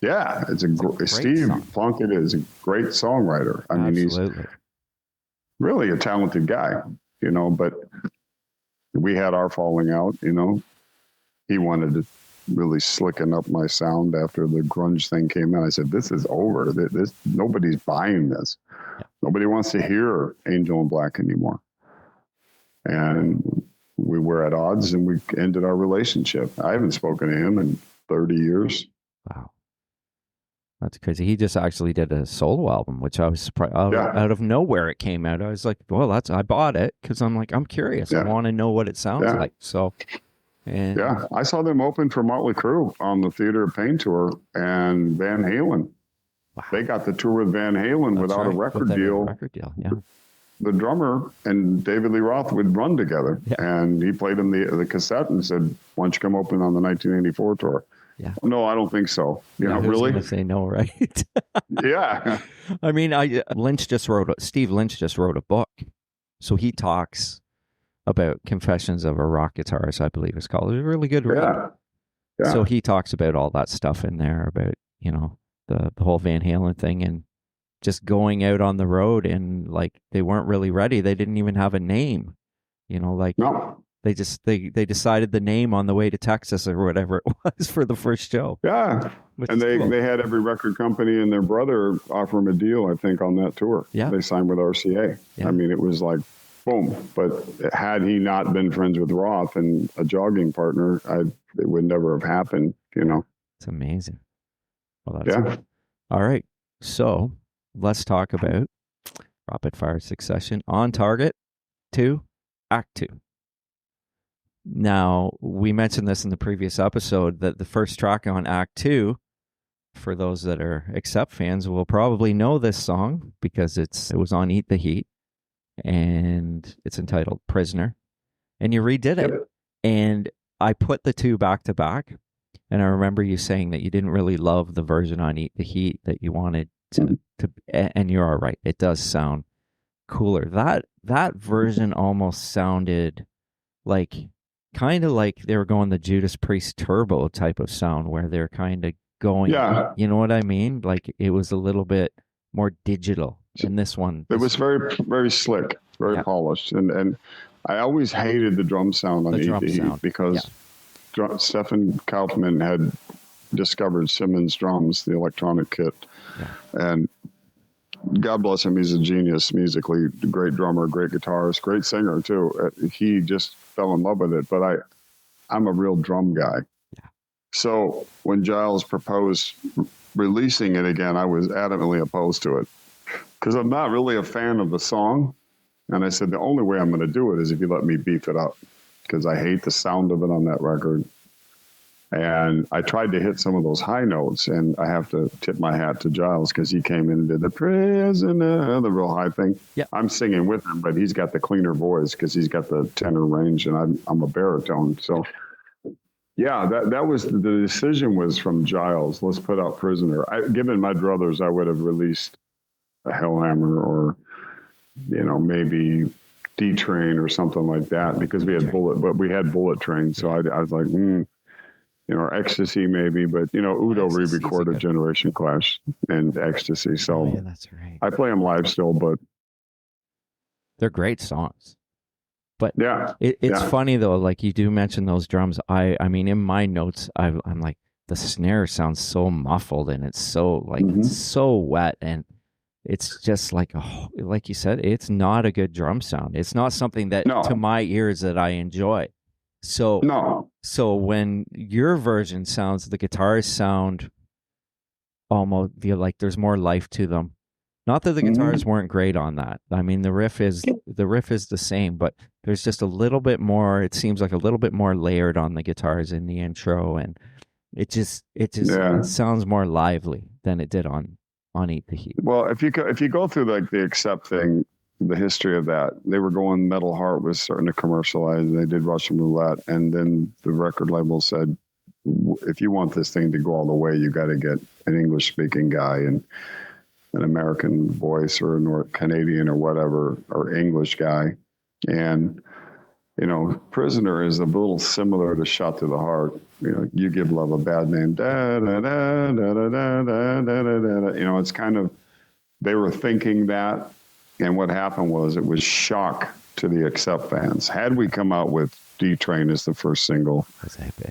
S3: yeah, it's a Steve Plunkett is a great songwriter. I mean, he's really a talented guy, you know. But we had our falling out, you know. He wanted to really slicken up my sound after the grunge thing came in. I said, "This is over. This nobody's buying this. Nobody wants to hear Angel in Black anymore." And we were at odds, and we ended our relationship. I haven't spoken to him in 30 years.
S2: Wow. That's crazy. He just actually did a solo album, which I was surprised. Out of nowhere it came out. I was like, well, I bought it because I'm like, I'm curious. I want to know what it sounds like. So, and
S3: I saw them open for Motley Crue on the Theater of Pain tour and Van Halen. Wow. They got the tour with Van Halen without a record deal.
S2: Yeah.
S3: The drummer and David Lee Roth would run together, and he played him the cassette and said, "Why don't you come open on the 1984 tour?"
S2: Yeah.
S3: No, I don't think so. You know, really?
S2: Gonna say no, right?
S3: Yeah.
S2: I mean, Steve Lynch just wrote a book, so he talks about Confessions of a Rock Guitarist, I believe it's called. It's a really good read.
S3: Yeah.
S2: So he talks about all that stuff in there about, you know, the whole Van Halen thing and just going out on the road, and like they weren't really ready. They didn't even have a name, you know, like
S3: no.
S2: They decided the name on the way to Texas or whatever it was for the first show.
S3: Yeah. And they had every record company and their brother offer them a deal, I think, on that tour.
S2: Yeah.
S3: They signed with RCA. Yeah. I mean, it was like, boom. But had he not been friends with Roth and a jogging partner, it would never have happened, you know.
S2: It's amazing. Well, that's cool. All right. So let's talk about rapid fire succession. On Target 2, Act 2. Now, we mentioned this in the previous episode that the first track on Act 2, for those that are Accept fans, will probably know this song because it was on Eat the Heat, and it's entitled Prisoner. And you redid it. Yep. And I put the two back to back, and I remember you saying that you didn't really love the version on Eat the Heat, that you wanted to and you're all right. It does sound cooler. That version almost sounded like kind of like they were going the Judas Priest Turbo type of sound, where they're kind of going, you know what I mean? Like it was a little bit more digital in this one. It
S3: was very, very slick, very polished. And I always hated the drum sound on Eat the Heat because Stefan Kaufman had discovered Simmons drums, the electronic kit. Yeah. And God bless him, he's a genius musically, great drummer, great guitarist, great singer too. He just fell in love with it, but I'm a real drum guy. Yeah. So when Giles proposed releasing it again, I was adamantly opposed to it because I'm not really a fan of the song. And I said, the only way I'm going to do it is if you let me beef it up, because I hate the sound of it on that record. And I tried to hit some of those high notes, and I have to tip my hat to Giles because he came in and did the prisoner, the real high thing. Yeah. I'm singing with him, but he's got the cleaner voice because he's got the tenor range, and I'm a baritone. So, yeah, that was the decision was from Giles. Let's put out Prisoner. Given my druthers, I would have released a Hellhammer or, you know, maybe D-Train or something like that because we had Bullet Train. So I was like, you know, or Ecstasy maybe, but you know, Udo re-recorded Generation Clash and Ecstasy. So
S2: that's right.
S3: I play them live still, but
S2: they're great songs. But it's funny though, like you do mention those drums. I mean, in my notes, I'm like, the snare sounds so muffled and it's so like it's so wet, and it's just like you said, it's not a good drum sound. It's not something that to my ears that I enjoy. So when your version sounds, the guitars sound almost like there's more life to them. Not that the guitars weren't great on that. I mean, the riff is the same, but there's just a little bit more. It seems like a little bit more layered on the guitars in the intro, and it sounds more lively than it did on Eat the Heat.
S3: Well, if you go through like the Accept thing, the history of that. They were going, Metal Heart was starting to commercialize, and they did Russian Roulette. And then the record label said, if you want this thing to go all the way, you got to get an English speaking guy and an American voice or a North Canadian or whatever, or English guy. And, you know, Prisoner is a little similar to Shot to the Heart. You know, You Give Love a Bad Name. Da, da, da, da, da, da, da, da, da, da. You know, it's kind of, they were thinking that. And what happened was it was shock to the Accept fans. Had we come out with D-Train as the first single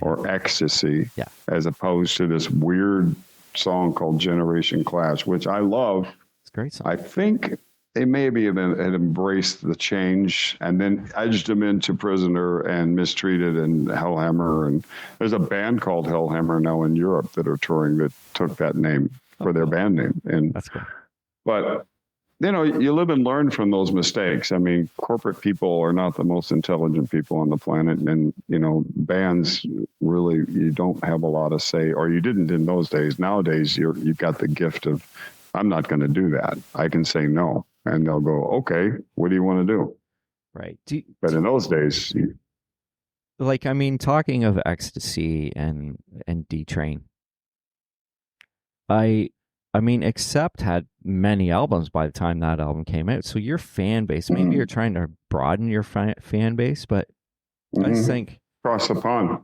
S3: or Ecstasy, as opposed to this weird song called Generation Clash, which I love.
S2: It's a great song.
S3: I think they maybe had embraced the change and then edged them into Prisoner and Mistreated and Hellhammer. And there's a band called Hellhammer now in Europe that are touring that took that name for their band name. And
S2: that's cool.
S3: But you know, you live and learn from those mistakes. I mean, corporate people are not the most intelligent people on the planet. And, you know, bands really, you don't have a lot of say, or you didn't in those days. Nowadays, you've got the gift of, I'm not going to do that. I can say no. And they'll go, okay, what do you want to do?
S2: Right.
S3: But in those days,
S2: like, I mean, talking of Ecstasy and D-Train, I mean, Accept had many albums by the time that album came out. So your fan base, maybe you're trying to broaden your fan base, but I just think
S3: across the pond.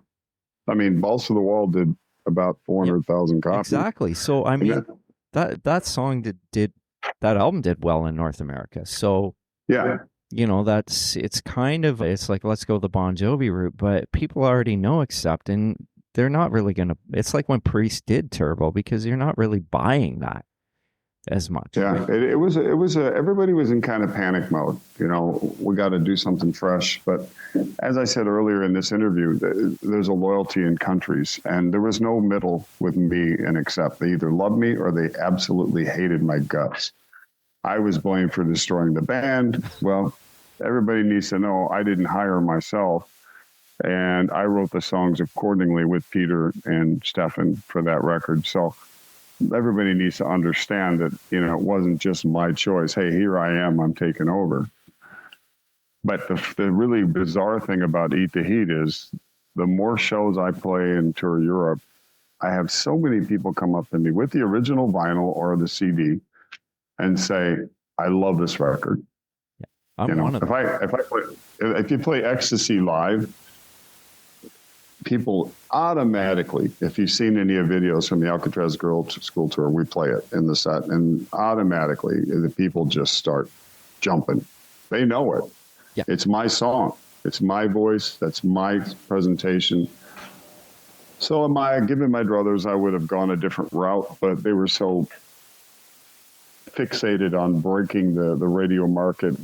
S3: I mean, Balls to the Wall did about 400,000 copies.
S2: Exactly. So I mean, that song did that album did well in North America. So
S3: yeah,
S2: you know, it's like, let's go the Bon Jovi route, but people already know Accept, and they're not really going to, it's like when Priest did Turbo, because you're not really buying that as much.
S3: Yeah, it was everybody was in kind of panic mode. You know, we got to do something fresh. But as I said earlier in this interview, there's a loyalty in countries, and there was no middle with me and Accept. They either loved me or they absolutely hated my guts. I was blamed for destroying the band. Well, everybody needs to know I didn't hire myself. And I wrote the songs accordingly with Peter and Stefan for that record. So everybody needs to understand that, you know, it wasn't just my choice. Hey, here I am, I'm taking over. But the really bizarre thing about Eat the Heat is the more shows I play and tour Europe, I have so many people come up to me with the original vinyl or the CD and say, I love this record.
S2: Yeah, I'm one of them.
S3: If you play Ecstasy live, people automatically, if you've seen any of videos from the Alcatraz Girls School Tour, we play it in the set, and automatically the people just start jumping. They know it.
S2: Yeah.
S3: It's my song. It's my voice. That's my presentation. So given my druthers, I would have gone a different route, but they were so fixated on breaking the radio market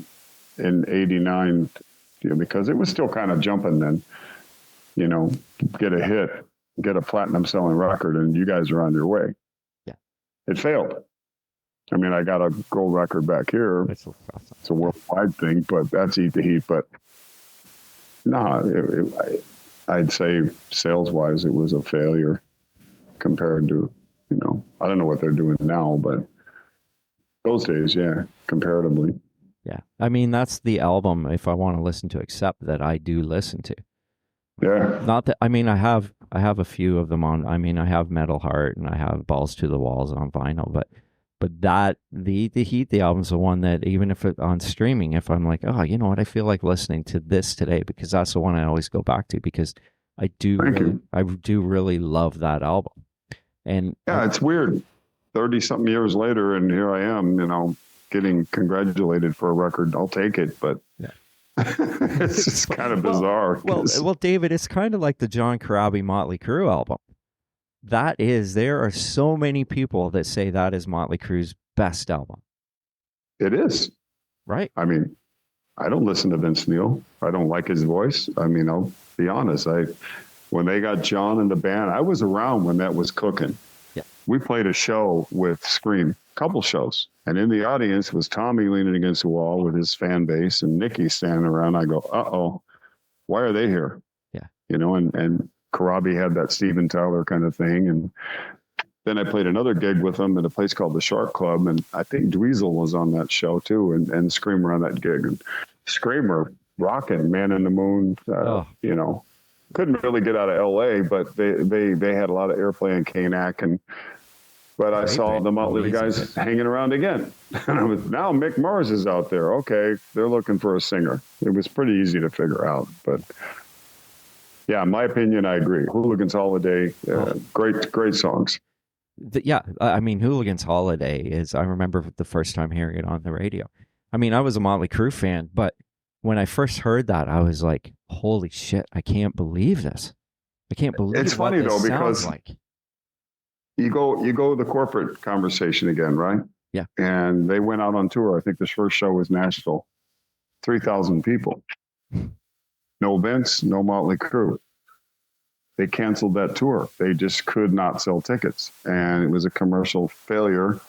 S3: in '89, you know, because it was still kind of jumping then. You know, get a hit, get a platinum selling record, and you guys are on your way.
S2: Yeah.
S3: It failed. I mean, I got a gold record back here. It's a worldwide thing, but that's Eat the Heat. But no, I'd say sales-wise, it was a failure compared to, you know, I don't know what they're doing now, but those days, yeah, comparatively.
S2: Yeah. I mean, that's the album, if I want to listen to Accept, that I do listen to.
S3: Yeah.
S2: Not that, I mean, I have a few of them on, I mean, I have Metal Heart and I have Balls to the Walls on vinyl, but that, the Heat, the album's the one that even if it on streaming, if I'm like, oh, you know what, I feel like listening to this today, because that's the one I always go back to, because I do really love that album. And
S3: yeah, it's weird. 30 something years later, and here I am, you know, getting congratulated for a record. I'll take it, but yeah. It's just kind of bizarre.
S2: Well, David, it's kind of like the John Corabi Motley Crue album. There are so many people that say that is Motley Crue's best album.
S3: It is.
S2: Right.
S3: I mean, I don't listen to Vince Neil. I don't like his voice. I mean, I'll be honest. When they got John in the band, I was around when that was cooking.
S2: Yeah.
S3: We played a show with Scream, a couple shows. And in the audience was Tommy leaning against the wall with his fan base and Nicky standing around. I go, uh-oh, why are they here?
S2: Yeah.
S3: You know, and Corabi had that Steven Tyler kind of thing. And then I played another gig with them at a place called the Shark Club, and I think Dweezil was on that show too, and Screamer on that gig. And Screamer rocking, Man in the Moon. You know, couldn't really get out of L.A., but they had a lot of airplay in Kanak, but I saw the Motley guys hanging around again. And now Mick Mars is out there. Okay, they're looking for a singer. It was pretty easy to figure out, but. Yeah, in my opinion, I agree. Hooligan's Holiday, great songs.
S2: I mean, Hooligan's Holiday is, I remember the first time hearing it on the radio. I mean, I was a Motley Crue fan, but when I first heard that, I was like, holy shit, I can't believe this. I can't believe
S3: it's funny though, because
S2: like.
S3: you go the corporate conversation again, right?
S2: Yeah.
S3: And they went out on tour. I think the first show was Nashville. 3,000 people. No Vince, no Motley Crue. They canceled that tour. They just could not sell tickets. And it was a commercial failure.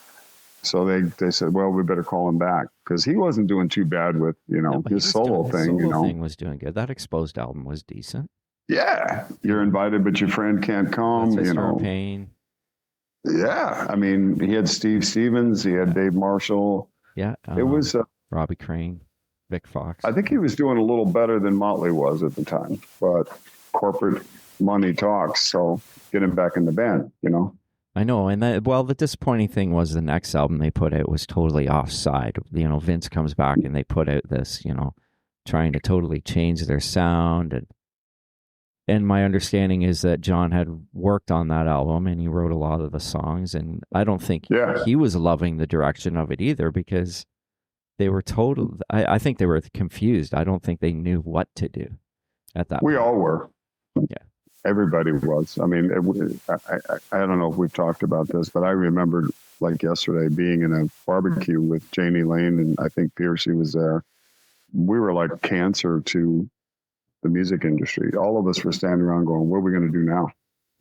S3: So they said, well, we better call him back. Because he wasn't doing too bad with, his solo thing. His
S2: solo thing was doing good. That Exposed album was decent.
S3: Yeah. You're invited, but your friend can't come.
S2: Pain.
S3: Yeah. I mean, he had Steve Stevens. He had Dave Marshall.
S2: Yeah.
S3: It was...
S2: Robbie Crane. Vic Fox.
S3: I think he was doing a little better than Motley was at the time, but corporate money talks, so get him back in the band,
S2: I know, and the disappointing thing was the next album they put out was totally offside. Vince comes back and they put out this, trying to totally change their sound, and my understanding is that John had worked on that album and he wrote a lot of the songs, and I don't think he was loving the direction of it either, because they were I think they were confused. I don't think they knew what to do at that point.
S3: We all were.
S2: Yeah.
S3: Everybody was. I mean, I don't know if we've talked about this, but I remember like yesterday being in a barbecue with Janie Lane, and I think Piercy was there. We were like cancer to the music industry. All of us were standing around going, what are we going to do now?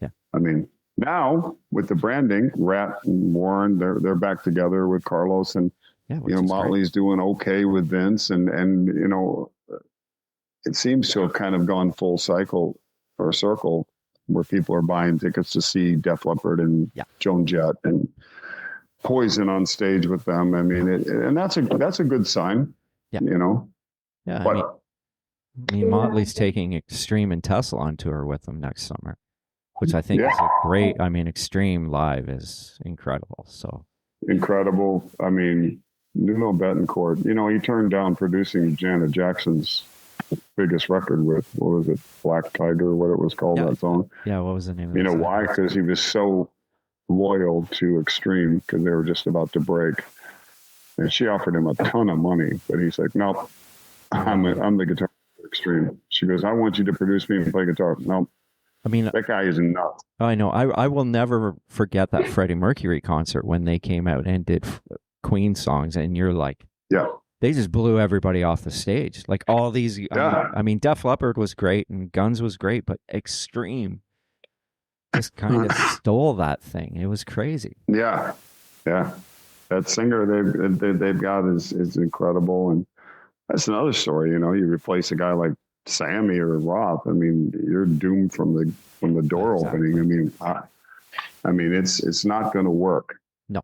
S2: Yeah.
S3: I mean, now with the branding, Rat and Warren, they're back together with Carlos, and Motley's doing okay with Vince, and it seems to have kind of gone full circle where people are buying tickets to see Def Leppard and Joan Jett and Poison on stage with them. I mean, and that's a good sign.
S2: Yeah. Yeah.
S3: But,
S2: I mean, Motley's taking Extreme and Tesla on tour with them next summer, which I think is a great. I mean, Extreme live is incredible. So
S3: incredible. I mean. Nuno Betancourt, he turned down producing Janet Jackson's biggest record with, what was it, Black Tiger, what it was called, that song.
S2: Yeah, what was the name of it?
S3: You know why? Because he was so loyal to Extreme, because they were just about to break. And she offered him a ton of money, but he's like, nope, I'm the guitar for Extreme. She goes, I want you to produce me and play guitar. Nope.
S2: I mean,
S3: that guy is nuts.
S2: I know. I will never forget that Freddie Mercury concert when they came out and did Queen songs, and you're like, they just blew everybody off the stage. Like all these, I mean, Def Leppard was great and Guns was great, but Extreme just kind of stole that thing. It was crazy.
S3: Yeah. That singer they've got is incredible, and that's another story. You replace a guy like Sammy or Roth. I mean, you're doomed from the door opening. I mean, it's not going to work.
S2: No.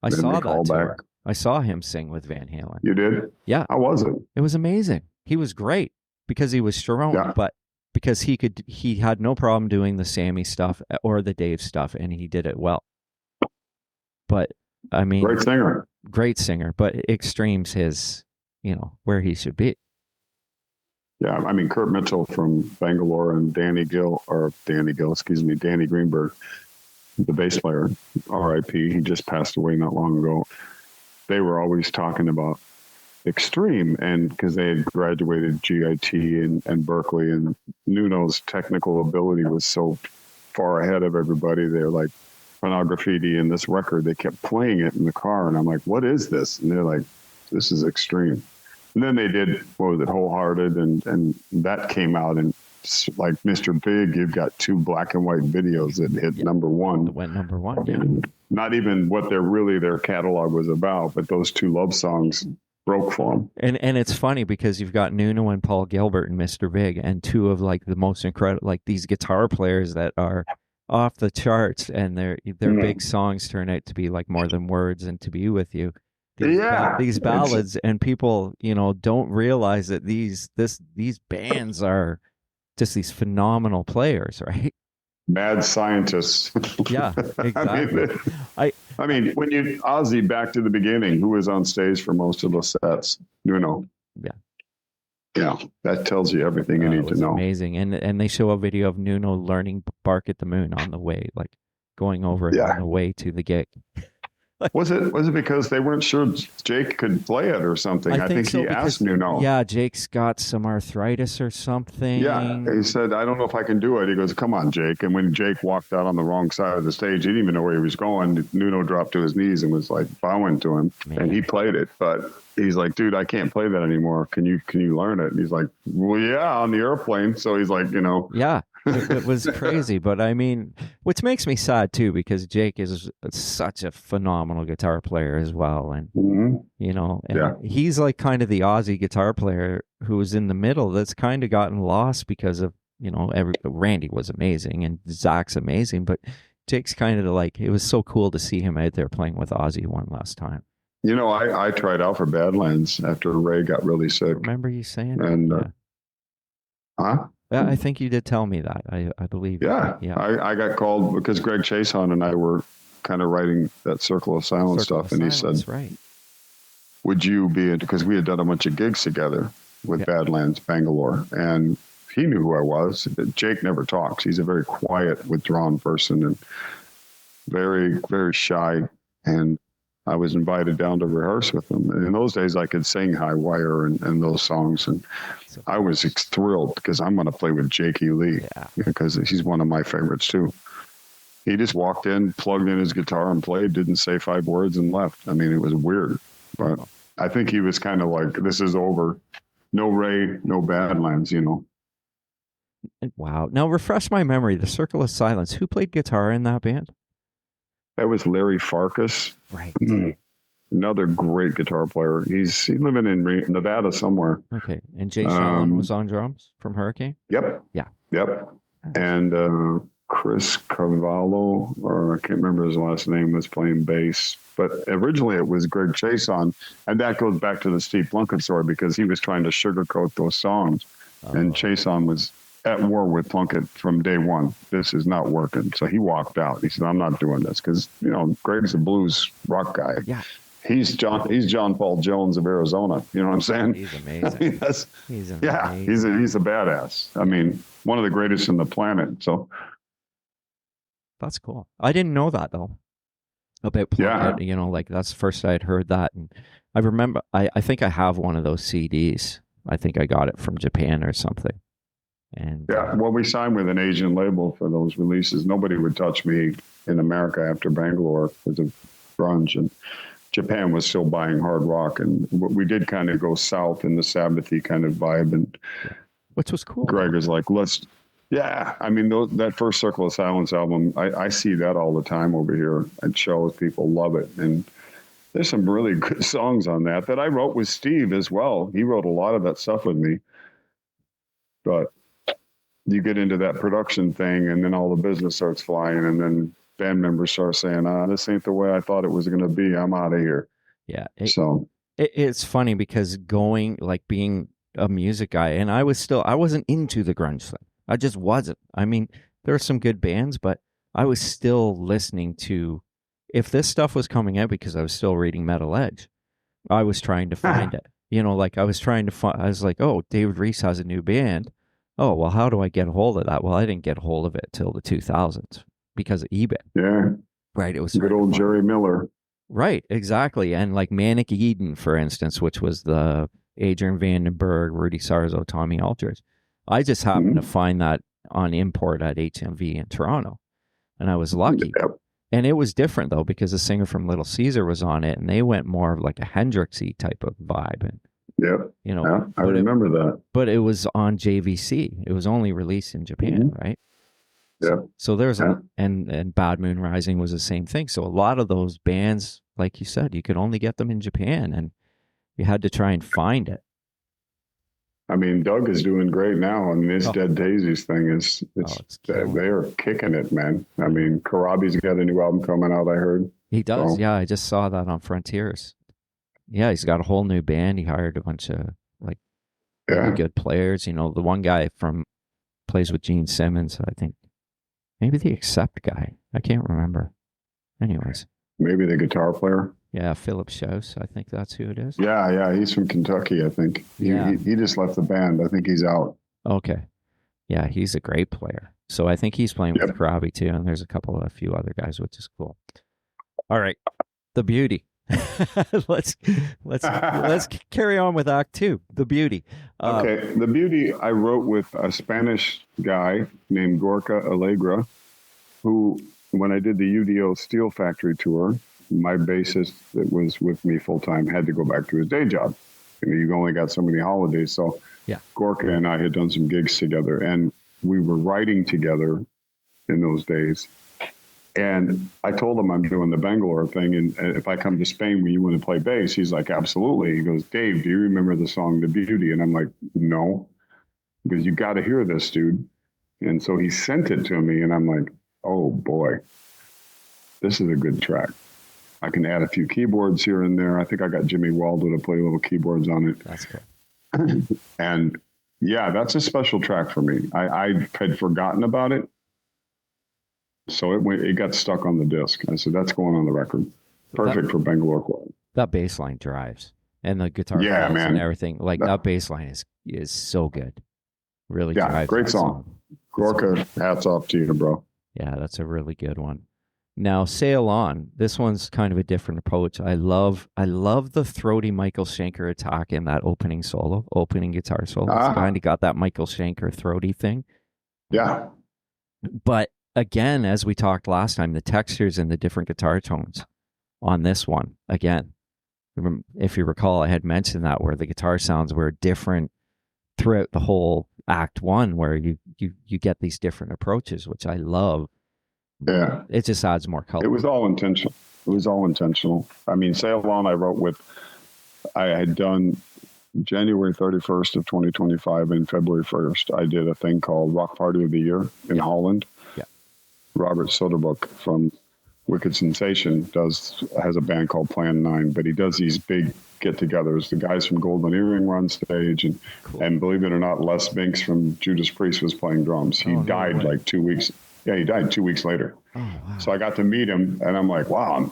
S2: I saw that tour. I saw him sing with Van Halen.
S3: You did?
S2: Yeah.
S3: How was it?
S2: It was amazing. He was great because he was Sharon, but because he had no problem doing the Sammy stuff or the Dave stuff, and he did it well. But I mean, great singer, but Extreme's his, where he should be.
S3: Yeah, I mean, Kurt Mitchell from Bangalore and Danny Greenberg, the bass player, R.I.P. He just passed away not long ago. They were always talking about Extreme, and because they had graduated GIT and Berkeley, and Nuno's technical ability was so far ahead of everybody. They're like, Pornography and this record, they kept playing it in the car, and I'm like, what is this? And they're like, this is Extreme. And then they did, Wholehearted, and that came out, and like Mr. Big, you've got 2 black and white videos that hit number 1.
S2: It went number 1, yeah.
S3: Not even what their catalog was about, but those 2 love songs broke for them.
S2: And it's funny because you've got Nuno and Paul Gilbert and Mr. Big, and 2 of like the most incredible, like these guitar players that are off the charts, and their big songs turn out to be like More Than Words and To Be With You. These ballads, and people, don't realize that these bands are just these phenomenal players, right?
S3: Mad scientists.
S2: Yeah, exactly.
S3: I mean, when you Ozzy, back to the beginning, who was on stage for most of the sets?
S2: Yeah.
S3: Yeah, that tells you everything you need to know.
S2: Amazing, and they show a video of Nuno learning "Bark at the Moon" on the way, like going over it on the way to the gig.
S3: Was it because they weren't sure Jake could play it or something? I think he asked Nuno.
S2: Yeah, Jake's got some arthritis or something.
S3: Yeah, he said, "I don't know if I can do it." He goes, "Come on, Jake." And when Jake walked out on the wrong side of the stage, he didn't even know where he was going. Nuno dropped to his knees and was like bowing to him, and he played it. But he's like, "Dude, I can't play that anymore. Can you learn it?" And he's like, "Well, yeah, on the airplane." So he's like,
S2: Yeah. It was crazy, but I mean, which makes me sad too, because Jake is such a phenomenal guitar player as well, and he's like kind of the Aussie guitar player who was in the middle that's kind of gotten lost because of Randy was amazing and Zach's amazing, but Jake's kind of like, it was so cool to see him out there playing with Ozzy one last time.
S3: I tried out for Badlands after Ray got really sick.
S2: Remember you saying that?
S3: And
S2: Yeah, I think you did tell me that. I believe.
S3: Yeah. I got called because Greg Chason and I were kind of writing that Circle of Silence stuff, and he said,
S2: right.
S3: "Would you be?" Because we had done a bunch of gigs together with Badlands, Bangalore, and he knew who I was. Jake never talks. He's a very quiet, withdrawn person, and very, very shy. And I was invited down to rehearse with him. And in those days, I could sing High Wire and those songs. And I was thrilled because I'm going to play with Jakey Lee because he's one of my favorites too. He just walked in, plugged in his guitar and played, didn't say 5 words and left. I mean, it was weird. But I think he was kind of like, this is over. No Ray, no Badlands,
S2: Wow. Now, refresh my memory. The Circle of Silence. Who played guitar in that band?
S3: That was Larry Farkas.
S2: Right.
S3: Another great guitar player. He's living in Nevada somewhere.
S2: Okay. And Jay Shallon was on drums from Hurricane?
S3: Yep.
S2: Yeah.
S3: Yep. And Chris Cavallo, or I can't remember his last name, was playing bass. But originally it was Greg Chason. And that goes back to the Steve Plunkett story because he was trying to sugarcoat those songs. And Chason was at war with Plunkett from day one. This is not working. So he walked out. He said, "I'm not doing this," because Greg's a blues rock guy.
S2: Yeah,
S3: he's John Paul Jones of Arizona. You know what I'm saying?
S2: He's amazing.
S3: I mean,
S2: he's amazing.
S3: Yeah, he's a badass. I mean, one of the greatest on the planet. So
S2: that's cool. I didn't know that though about Plunkett. Like that's the first I'd heard that, and I remember. I think I have one of those CDs. I think I got it from Japan or something. And
S3: well, we signed with an Asian label for those releases. Nobody would touch me in America after Bangalore because of grunge, and Japan was still buying hard rock, and we did kind of go south in the Sabbathy kind of vibe, and
S2: which was cool.
S3: Greg is like, I mean, that first Circle of Silence album, I see that all the time over here at shows. People love it, and there's some really good songs on that I wrote with Steve as well. He wrote a lot of that stuff with me, but you get into that production thing and then all the business starts flying and then band members start saying, this ain't the way I thought it was going to be. I'm out of here.
S2: Yeah. It's funny because being a music guy, and I wasn't into the grunge thing. I just wasn't. I mean, there were some good bands, but I was still listening to, if this stuff was coming out because I was still reading Metal Edge, I was trying to find it. I was trying to find, I was like, oh, David Reece has a new band. Oh, well, how do I get a hold of that? Well, I didn't get a hold of it till the 2000s because of eBay.
S3: Yeah.
S2: Right. It was
S3: good old Jerry Miller.
S2: Right. Exactly. And like Manic Eden, for instance, which was the Adrian Vandenberg, Rudy Sarzo, Tommy Aldridge. I just happened to find that on import at HMV in Toronto. And I was lucky.
S3: Yep.
S2: And it was different, though, because the singer from Little Caesar was on it, and they went more of like a Hendrixy type of vibe. And
S3: I remember that.
S2: But it was on JVC. It was only released in Japan, right?
S3: Yeah.
S2: So there's and Bad Moon Rising was the same thing. So a lot of those bands, like you said, you could only get them in Japan, and you had to try and find it.
S3: I mean, Doug is doing great now, and this Dead Daisies thing is they are kicking it, man. I mean, Karabi's got a new album coming out, I heard.
S2: He does,
S3: So,
S2: yeah. I just saw that on Frontiers. Yeah, he's got a whole new band. He hired a bunch of like really
S3: yeah,
S2: good players. You know, the one guy from plays with Gene Simmons, I think. Maybe the Accept guy. I can't remember. Anyways,
S3: maybe the guitar player.
S2: yeah, Philip Schaus. I think that's who it is.
S3: Yeah, he's from Kentucky, I think.
S2: Yeah.
S3: He just left the band. I think he's out.
S2: Okay. Yeah, he's a great player. So I think he's playing with
S3: Yep.
S2: Karabi too, and there's a few other guys, which is cool. All right, The Beauty. let's carry on with Act Two, The Beauty.
S3: Okay, The Beauty I wrote with a Spanish guy named Gorka Alegra, who, when I did the UDO Steel Factory tour, my bassist that was with me full time had to go back to his day job. You know, you've only got so many holidays. So
S2: Yeah.
S3: Gorka and I had done some gigs together, and we were writing together in those days. And I told him I'm doing the Bangalore thing, and if I come to Spain, will you want to play bass? He's like, absolutely. He goes, Dave, do you remember the song The Beauty? And I'm like, no. He goes, you got to hear this, dude. And so he sent it to me, and I'm like, oh boy, this is a good track. I can add a few keyboards here and there. I think I got Jimmy Waldo to play little keyboards on it.
S2: That's cool.
S3: And yeah, that's a special track for me. I had forgotten about it. So it got stuck on the disc. I said, that's going on the record. Perfect for Bangalore Choir.
S2: That bass line drives, and the guitar
S3: Yeah,
S2: fills
S3: man.
S2: and everything. Like that bass line is so good. Really
S3: Yeah,
S2: drives.
S3: great
S2: that
S3: song. Gorka, hats off to you, bro.
S2: Yeah, that's a really good one. Now, Sail On. This one's kind of a different approach. I love the throaty Michael Schenker attack in that opening guitar solo. It's kind of got that Michael Schenker throaty thing.
S3: Yeah.
S2: But again, as we talked last time, the textures and the different guitar tones on this one, again, if you recall, I had mentioned that where the guitar sounds were different throughout the whole Act One, where you get these different approaches, which I love.
S3: Yeah.
S2: It just adds more color.
S3: It was all intentional. I mean, Sail On I wrote with, I had done January 31st of 2025 and February 1st. I did a thing called Rock Party of the Year in Holland.
S2: Yeah.
S3: Robert Soderbergh from Wicked Sensation has a band called Plan 9, but he does these big get-togethers. The guys from Golden Earring were on stage, and believe it or not, Les Binks from Judas Priest was playing drums. He died like 2 weeks. Yeah, he died 2 weeks later.
S2: Oh, wow.
S3: So I got to meet him, and I'm like, wow, I'm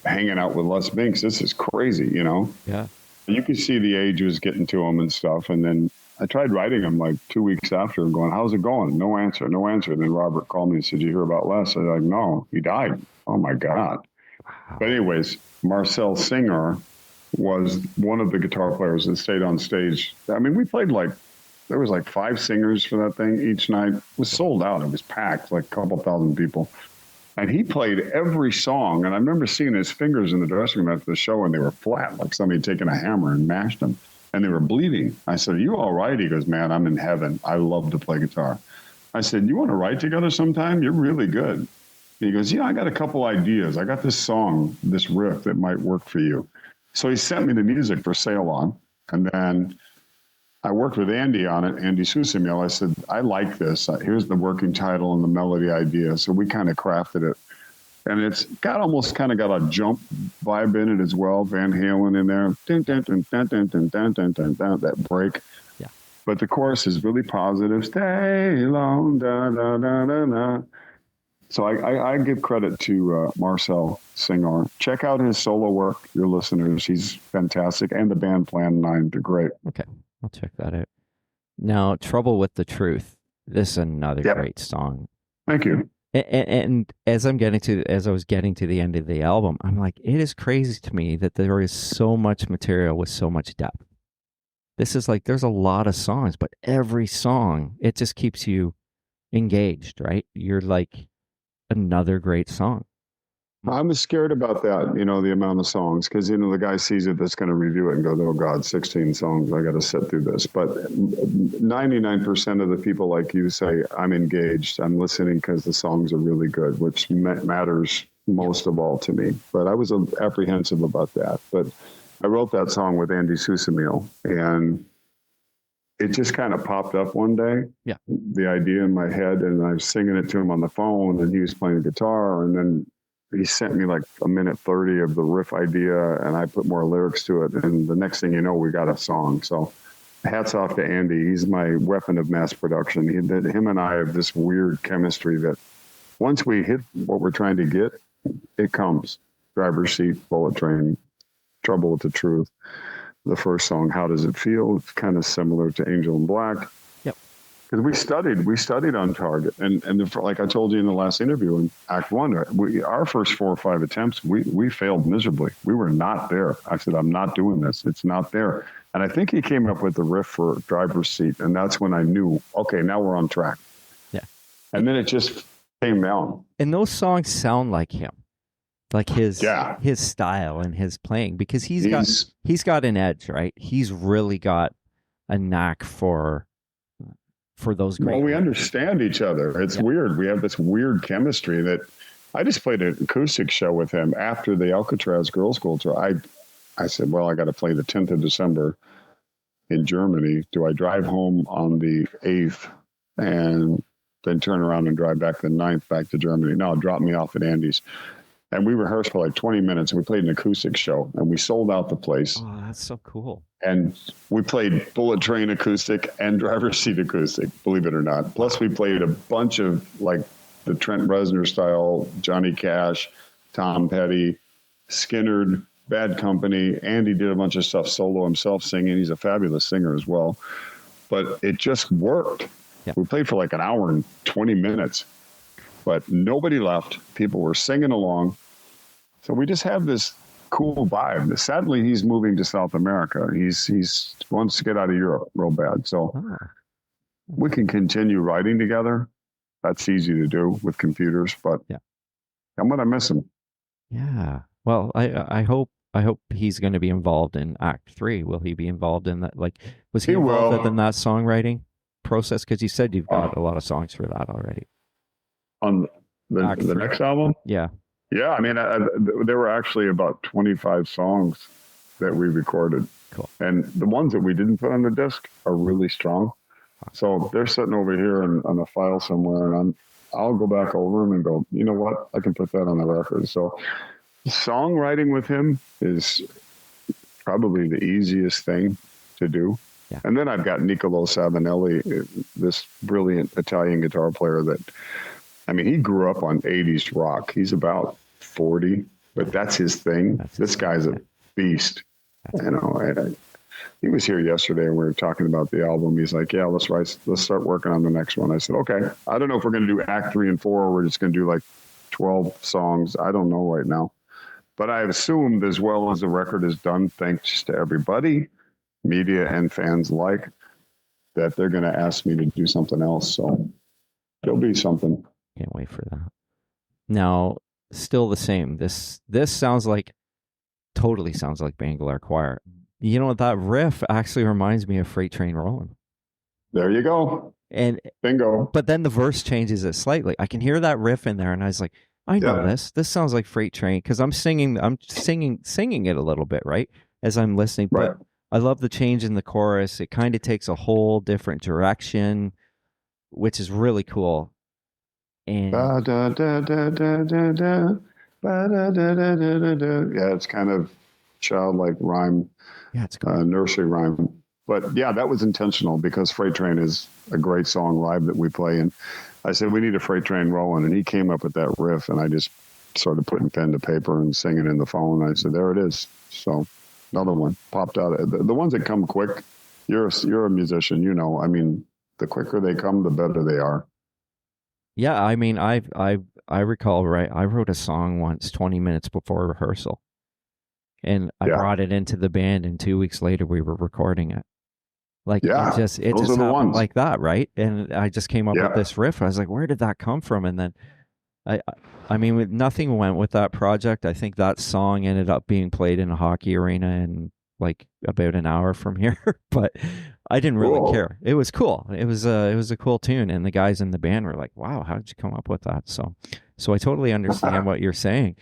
S3: hanging out with Les Binks. This is crazy, you know?
S2: Yeah.
S3: You could see the age was getting to him and stuff. And then I tried writing him like 2 weeks after and going, how's it going? No answer. And then Robert called me and said, you hear about Les? I was like, no, he died. Oh, my God.
S2: Wow.
S3: But anyways, Marcel Singer was one of the guitar players that stayed on stage. I mean, we played there was like 5 singers for that thing each night. It was sold out. It was packed, like a couple thousand people. And he played every song. And I remember seeing his fingers in the dressing room after the show, and they were flat, like somebody had taken a hammer and mashed them. And they were bleeding. I said, are you all right? He goes, man, I'm in heaven. I love to play guitar. I said, you want to write together sometime? You're really good. He goes, yeah, I got a couple ideas. I got this song, this riff that might work for you. So he sent me the music for Sail On. And then I worked with Andy on it, Andy Susimil. I said, I like this. Here's the working title and the melody idea. So we kind of crafted it. And it's got a jump vibe in it as well. Van Halen in there. Dun, dun, dun, dun, dun, dun, dun, dun, dun, dun, that break.
S2: Yeah.
S3: But the chorus is really positive. Stay long, da, da, da, da, da. So I give credit to Marcel Singer. Check out his solo work, your listeners. He's fantastic. And the band Plan 9, they're great.
S2: Okay. I'll check that out. Now, Trouble with the Truth. This is another great song.
S3: Thank you.
S2: And as I was getting to the end of the album, I'm like, it is crazy to me that there is so much material with so much depth. This is like, there's a lot of songs, but every song, it just keeps you engaged, right? You're like, another great song.
S3: I'm scared about that, the amount of songs, because, the guy sees it that's going to review it and goes, oh, God, 16 songs. I got to sit through this. But 99% of the people like you say, I'm engaged. I'm listening because the songs are really good, which matters most of all to me. But I was apprehensive about that. But I wrote that song with Andy Susimil, and it just kind of popped up one day.
S2: Yeah.
S3: The idea in my head, and I was singing it to him on the phone, and he was playing guitar, and then he sent me like a minute 30 of the riff idea, and I put more lyrics to it. And the next thing you know, we got a song. So hats off to Andy. He's my weapon of mass production. Him and I have this weird chemistry that once we hit what we're trying to get, it comes. Driver's Seat, Bullet Train, Trouble with the Truth. The first song, How Does It Feel? It's kind of similar to Angel in Black.
S2: Yep.
S3: Because we studied on target, and like I told you in the last interview in Act One, our first 4 or 5 attempts, we failed miserably. We were not there. I said, I'm not doing this. It's not there. And I think he came up with the riff for Driver's Seat, and that's when I knew, okay, now we're on track.
S2: Yeah.
S3: And then it just came down.
S2: And those songs sound like him. Like his style and his playing, because he's got an edge, right? He's really got a knack for those great.
S3: Well, we understand each other. It's weird. We have this weird chemistry that I just played an acoustic show with him after the Alcatraz Girls' School tour. I said, well, I got to play the 10th of December in Germany. Do I drive home on the 8th and then turn around and drive back the 9th back to Germany? No, drop me off at Andy's. And we rehearsed for like 20 minutes, and we played an acoustic show, and we sold out the place.
S2: Oh, that's so cool.
S3: And we played Bullet Train acoustic and Driver's Seat acoustic, believe it or not. Plus, we played a bunch of like the Trent Reznor style, Johnny Cash, Tom Petty, Skinner, Bad Company. Andy did a bunch of stuff solo himself singing. He's a fabulous singer as well. But it just worked.
S2: Yeah.
S3: We played for like an hour and 20 minutes. But nobody left. People were singing along. So we just have this cool vibe. Sadly, he's moving to South America. He's wants to get out of Europe real bad. So we can continue writing together. That's easy to do with computers, but I'm gonna miss him.
S2: Yeah. Well, I hope he's going to be involved in Act 3. Will he be involved in that? Like, was he involved in that songwriting process? Because you said you've got a lot of songs for that already.
S3: On the next album?
S2: Yeah.
S3: Yeah, I mean, there were actually about 25 songs that we recorded.
S2: Cool.
S3: And the ones that we didn't put on the disc are really strong. So they're sitting over here on a file somewhere, and I'll go back over them and go, you know what? I can put that on the record. So songwriting with him is probably the easiest thing to do.
S2: Yeah.
S3: And then I've got Niccolo Savinelli, this brilliant Italian guitar player that, I mean, he grew up on 80s rock. He's about 40, but that's his thing. This guy's a beast. You know, he was here yesterday and we were talking about the album. He's like, yeah, let's start working on the next one. I said, okay. I don't know if we're going to do Act 3 and 4 or we're just going to do like 12 songs. I don't know right now. But I assumed as well as the record is done, thanks to everybody, media and fans alike, that they're going to ask me to do something else. So it'll be something.
S2: Can't wait for that. Now, still the same. This totally sounds like Bangalore Choir. You know what? That riff actually reminds me of Freight Train Rollin'.
S3: There you go.
S2: And
S3: bingo.
S2: But then the verse changes it slightly. I can hear that riff in there, and I was like, I know this. This sounds like Freight Train, because I'm singing it a little bit, right? As I'm listening.
S3: Right.
S2: But I love the change in the chorus. It kind of takes a whole different direction, which is really cool. And
S3: Da, da, da, da, da, da, da. Ba, da, da, da, da, da, da. Yeah, it's kind of childlike rhyme,
S2: it's cool.
S3: nursery rhyme. But yeah, that was intentional because Freight Train is a great song live that we play. And I said, we need a Freight Train rolling. And he came up with that riff, and I just started putting pen to paper and singing in the phone. I said, there it is. So another one popped out. The ones that come quick, you're a musician, you know. I mean, the quicker they come, the better they are.
S2: Yeah, I mean, I recall, right, I wrote a song once 20 minutes before rehearsal, and I brought it into the band, and 2 weeks later we were recording it. Like, it just happened like that, right? And I just came up with this riff. I was like, where did that come from? And then I mean, nothing went with that project. I think that song ended up being played in a hockey arena in like about an hour from here, but I didn't really care. It was cool. It was a cool tune, and the guys in the band were like, "Wow, how did you come up with that?" So I totally understand what you're saying.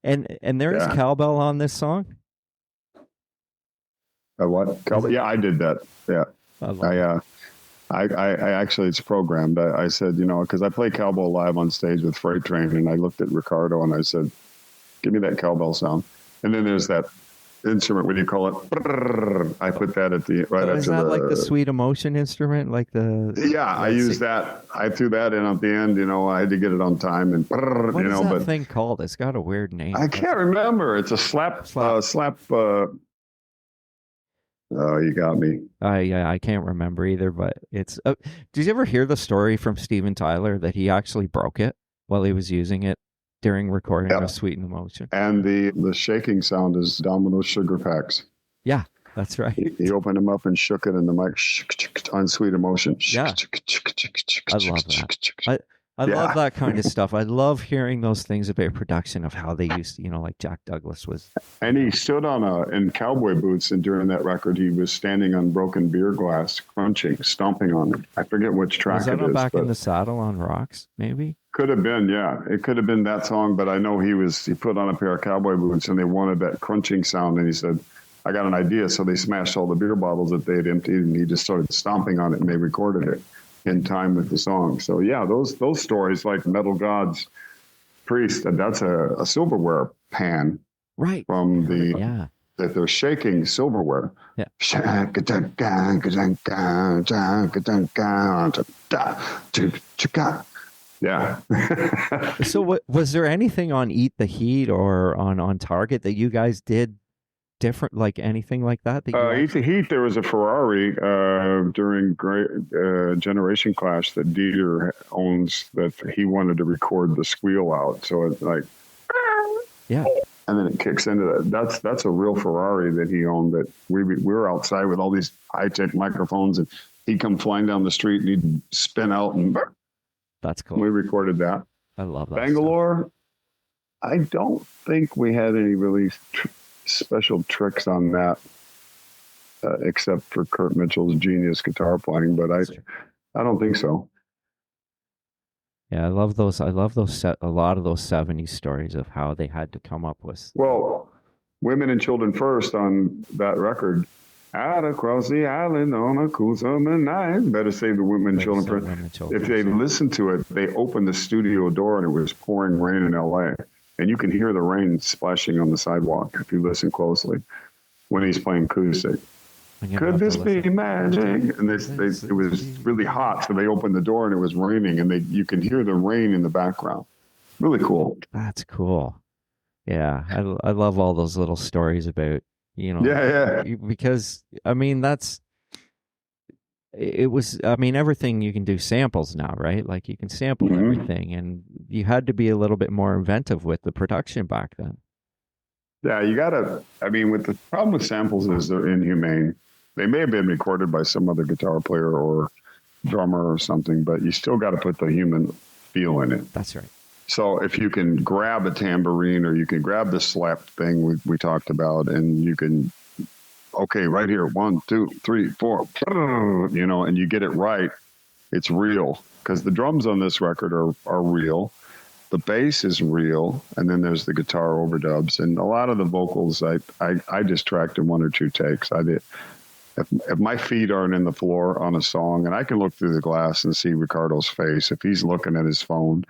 S2: And there is cowbell on this song.
S3: What? Cowbell? Yeah, I did that. Yeah.
S2: I love
S3: I actually, it's programmed. I said, because I play cowbell live on stage with Freight Train, and I looked at Ricardo and I said, give me that cowbell sound. And then there's that instrument, what do you call it? I put that at the right
S2: Is
S3: after
S2: that like the sweet emotion instrument? Like
S3: I used that. I threw that in at the end. I had to get it on time, and
S2: what is that
S3: but
S2: thing called? It's got a weird name.
S3: I can't remember. It's a slap. Oh, you got me.
S2: I can't remember either, but it's. Did you ever hear the story from Steven Tyler that he actually broke it while he was using it during recording of Sweet Emotion?
S3: And the shaking sound is Domino's Sugar Packs.
S2: Yeah, that's right.
S3: He opened them up and shook it in the mic on Sweet Emotion.
S2: Yeah. I love that. I love that kind of stuff. I love hearing those things about production of how they used to, like Jack Douglas was.
S3: And he stood in cowboy boots, and during that record, he was standing on broken beer glass, crunching, stomping on it. I forget which track
S2: was that
S3: it
S2: on
S3: is.
S2: Back in the Saddle on Rocks, maybe?
S3: Could have been, yeah. It could have been that song, but I know he put on a pair of cowboy boots, and they wanted that crunching sound, and he said, I got an idea. So they smashed all the beer bottles that they had emptied, and he just started stomping on it, and they recorded it in time with the song. So yeah, those stories like Metal Gods Priest, that's a silverware pan,
S2: right?
S3: From that they're shaking silverware.
S2: Yeah.
S3: Yeah.
S2: So was there anything on Eat the Heat or on Target that you guys did different, like anything like that?
S3: Eat the Heat, there was a Ferrari during Generation Clash that Dieter owns that he wanted to record the squeal out. So it's like,
S2: yeah.
S3: And then it kicks into that. That's a real Ferrari that he owned, that we were outside with all these high-tech microphones, and he'd come flying down the street and he'd spin out, and
S2: that's cool.
S3: We recorded that.
S2: I love that.
S3: Bangalore, I don't think we had any really special tricks on that, except for Kurt Mitchell's genius guitar playing, but I don't think so.
S2: Yeah, I love those. A lot of those 70s stories of how they had to come up with.
S3: Well, Women and Children First on that record. Out across the island on a cool summer night. Better save the women and children first. If they listen to it, they opened the studio door and it was pouring rain in LA. And you can hear the rain splashing on the sidewalk if you listen closely when he's playing acoustic. Could this be magic? And it was really hot, so they opened the door and it was raining, and you can hear the rain in the background. Really cool.
S2: That's cool. Yeah, I love all those little stories about, because I mean everything you can do samples now, right? Like you can sample everything, and you had to be a little bit more inventive with the production back then.
S3: Yeah, with the problem with samples is they're inhumane. They may have been recorded by some other guitar player or drummer or something, but you still got to put the human feel in it.
S2: That's right.
S3: So if you can grab a tambourine, or you can grab the slap thing we talked about, and you can, right here, 1, 2, 3, 4, and you get it right, it's real. Because the drums on this record are real. The bass is real, and then there's the guitar overdubs, and a lot of the vocals I just tracked in 1 or 2 takes. I did. If my feet aren't in the floor on a song, and I can look through the glass and see Ricardo's face, if he's looking at his phone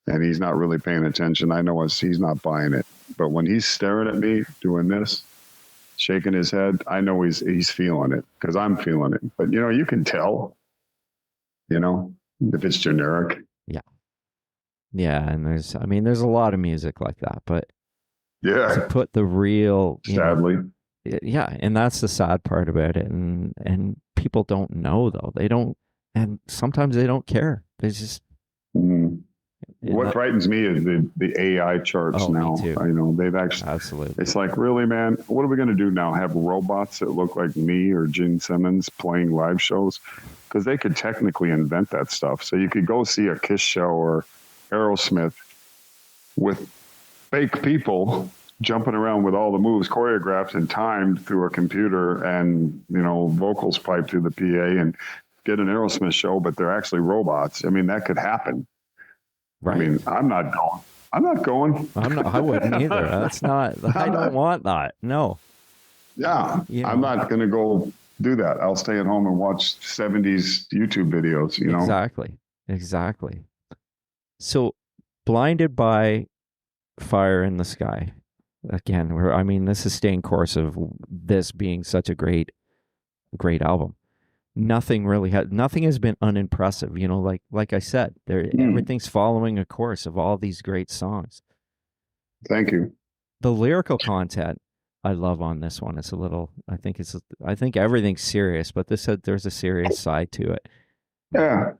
S3: and he's not really paying attention, I know he's not buying it. But when he's staring at me doing this, shaking his head, I know he's feeling it, because I'm feeling it. But you can tell, if it's generic.
S2: Yeah. Yeah, and there's a lot of music like that, but to put the real,
S3: sadly,
S2: and that's the sad part about it, and people don't know, though. They don't, and sometimes they don't care. They just.
S3: What frightens me is the AI charts now.
S2: Me too.
S3: They've actually.
S2: Absolutely.
S3: It's like, really, man, what are we going to do now? Have robots that look like me or Gene Simmons playing live shows? Because they could technically invent that stuff. So you could go see a Kiss show or Aerosmith with fake people jumping around with all the moves choreographed and timed through a computer, and vocals piped through the PA, and get an Aerosmith show, but they're actually robots. That could happen.
S2: Right.
S3: I'm not going.
S2: I wouldn't either. That's not. I don't want that. No.
S3: Yeah, I'm not going to go do that. I'll stay at home and watch 70s YouTube videos, you know?
S2: Exactly. So, Blinded by Fire in the Sky. Again, this is staying course of this being such a great album. Nothing has been unimpressive. You know, like I said, everything's following a course of all these great songs.
S3: Thank you.
S2: The lyrical content I love on this one. I think everything's serious, but there's a serious side to it.
S3: Yeah.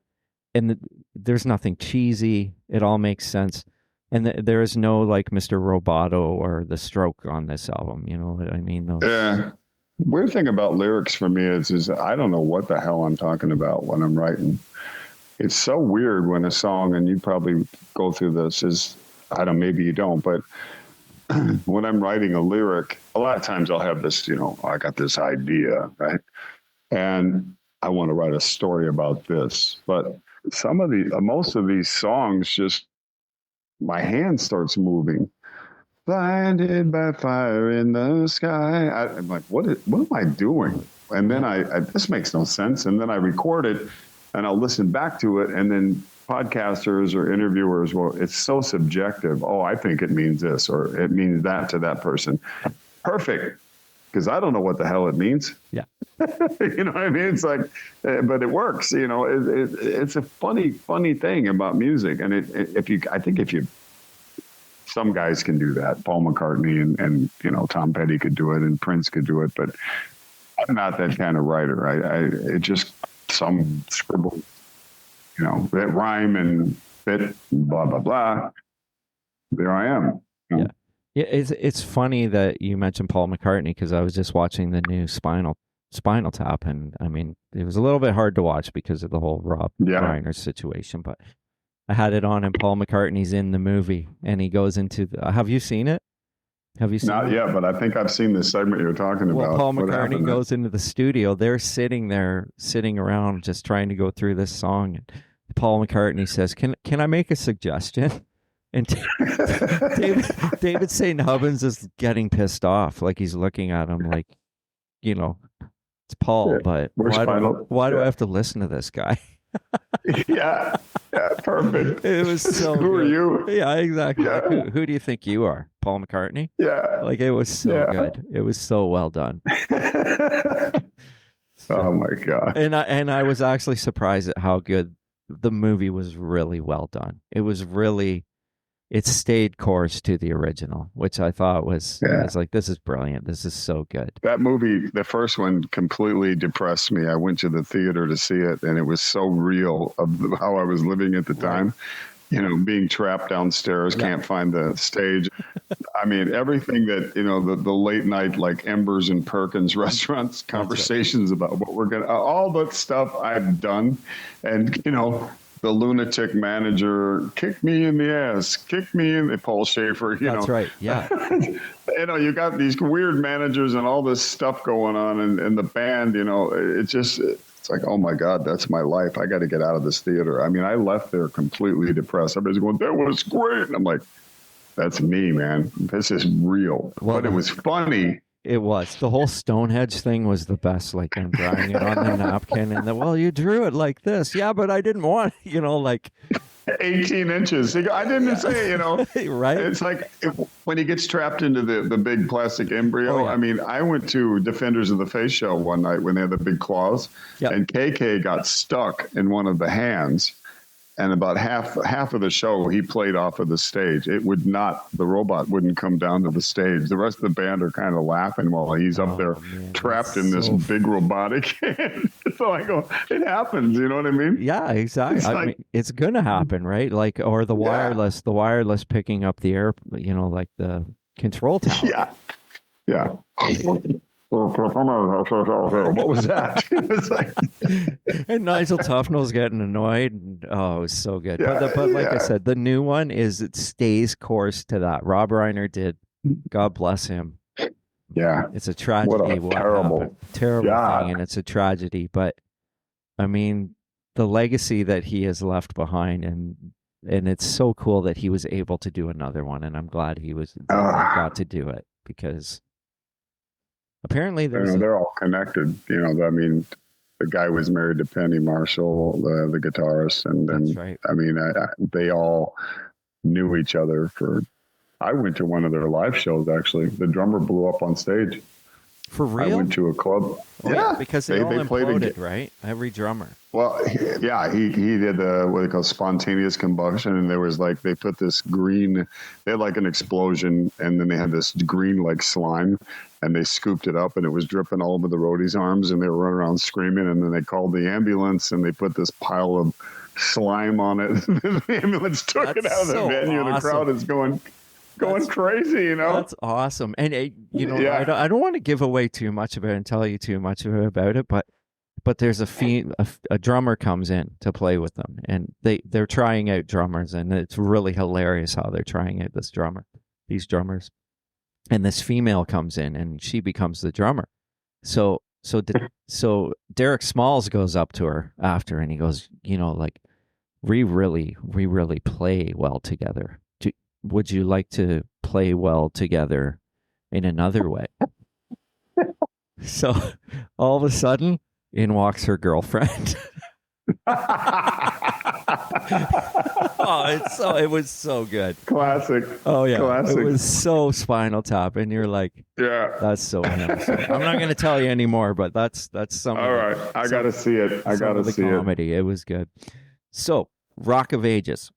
S2: And there's nothing cheesy. It all makes sense. And there is no like Mr. Roboto or The Stroke on this album. You know what I mean?
S3: Yeah. Weird thing about lyrics for me is I don't know what the hell I'm talking about when I'm writing. It's so weird when a song, and you probably go through this, maybe you don't, but when I'm writing a lyric, a lot of times I'll have this, you know, I got this idea, right? And I want to write a story about this. But most of these songs, just my hand starts moving. Blinded by fire in the sky. I'm like, what am I doing? And then this makes no sense. And then I record it and I'll listen back to it. And then podcasters or interviewers, well, it's so subjective. Oh, I think it means this, or it means that to that person. Perfect. Because I don't know what the hell it means.
S2: Yeah.
S3: You know what I mean? It's like, but it works, you know, it's a funny thing about music. And if you, some guys can do that. Paul McCartney and you know, Tom Petty could do it and Prince could do it, but I'm not that kind of writer. It just some scribble, you know, that rhyme and bit, blah, blah, blah. There I am. You know?
S2: Yeah. It's funny that you mentioned Paul McCartney because I was just watching the new Spinal Tap, and I mean, it was a little bit hard to watch because of the whole Rob Reiner situation, but I had it on, and Paul McCartney's in the movie, and he goes into have you seen it?
S3: Not yet, but I think I've seen this segment you're talking about.
S2: Well, Paul McCartney goes into the studio. They're sitting around just trying to go through this song. And Paul McCartney says, "Can I make a suggestion?" And David St. Hubbins is getting pissed off, like he's looking at him like, you know, it's Paul, but why do I have to listen to this guy?
S3: Yeah, perfect.
S2: It was so
S3: Who are you?
S2: Yeah, exactly.
S3: Yeah.
S2: Like, who do you think you are? Paul McCartney?
S3: Yeah.
S2: Like, it was so good. It was so well done.
S3: Oh my God.
S2: And I was actually surprised at how good the movie was. Really well done. It stayed course to the original, which I thought was like, this is brilliant. This is so good.
S3: That movie, the first one, completely depressed me. I went to the theater to see it, and it was so real of how I was living at the time. You know, being trapped downstairs, can't find the stage. I mean, everything that, you know, the late night, like Embers and Perkins restaurants, conversations about what we're going to, all that stuff I've done. And, you know, the lunatic manager, kick me in the ass, Paul Schaefer, you know.
S2: That's right, yeah.
S3: You know, you got these weird managers and all this stuff going on, and the band, you know, it's like, oh my God, that's my life. I got to get out of this theater. I mean, I left there completely depressed. Everybody's going, that was great. And I'm like, that's me, man. This is real.
S2: Well,
S3: but it was funny.
S2: It was. The whole Stonehenge thing was the best. Like, I'm drawing it on the napkin, and well, you drew it like this. Yeah, but I didn't want, you know, like
S3: 18 inches. I didn't say, you know,
S2: right.
S3: It's like when he gets trapped into the big plastic embryo.
S2: Oh, yeah.
S3: I mean, I went to Defenders of the Face show one night when they had the big claws, and KK got stuck in one of the hands. And about half of the show, he played off of the stage. The robot wouldn't come down to the stage. The rest of the band are kind of laughing while he's up there trapped in this big robotic hand. So I go, it happens. You know what I mean?
S2: Yeah, exactly. I mean, it's going to happen, right? Like, or the wireless picking up the air, you know, like the control tower.
S3: Yeah. What was that? It was like,
S2: and Nigel Tufnell's getting annoyed. And, it was so good. But like I said, the new one it stays course to that. Rob Reiner did. God bless him.
S3: Yeah.
S2: It's a tragedy.
S3: What a terrible
S2: thing, and it's a tragedy. But I mean, the legacy that he has left behind, and it's so cool that he was able to do another one. And I'm glad he got to do it, because apparently there's
S3: they're all connected. I mean, the guy was married to Penny Marshall, the guitarist, and then
S2: that's right.
S3: I mean, they all knew each other for. I went to one of their live shows. Actually, the drummer blew up on stage.
S2: For real?
S3: I went to a club.
S2: Oh,
S3: yeah,
S2: because they all imploded, right? Every drummer.
S3: Well, yeah, he did what they call spontaneous combustion, and there was like they put this green, they had like an explosion, and then they had this green like slime, and they scooped it up, and it was dripping all over the roadie's arms, and they were running around screaming, and then they called the ambulance, and they put this pile of slime on it. The ambulance took it out of the venue, and the crowd is going crazy,
S2: That's awesome. And I don't want to give away too much about it and tell you too much about it, but there's a drummer comes in to play with them, and they're trying out drummers, and it's really hilarious how they're trying out these drummers. And this female comes in, and she becomes the drummer. So Derek Smalls goes up to her after, and he goes, like, we really play well together. Would you like to play well together in another way? So all of a sudden, in walks her girlfriend. It was so good.
S3: Classic.
S2: Oh yeah,
S3: Classic.
S2: It was so Spinal Tap, and you're like,
S3: yeah,
S2: that's so him. So I'm not going to tell you anymore, but that's some.
S3: All right, I got to see it. I got to see
S2: comedy. It was good. So Rock of Ages.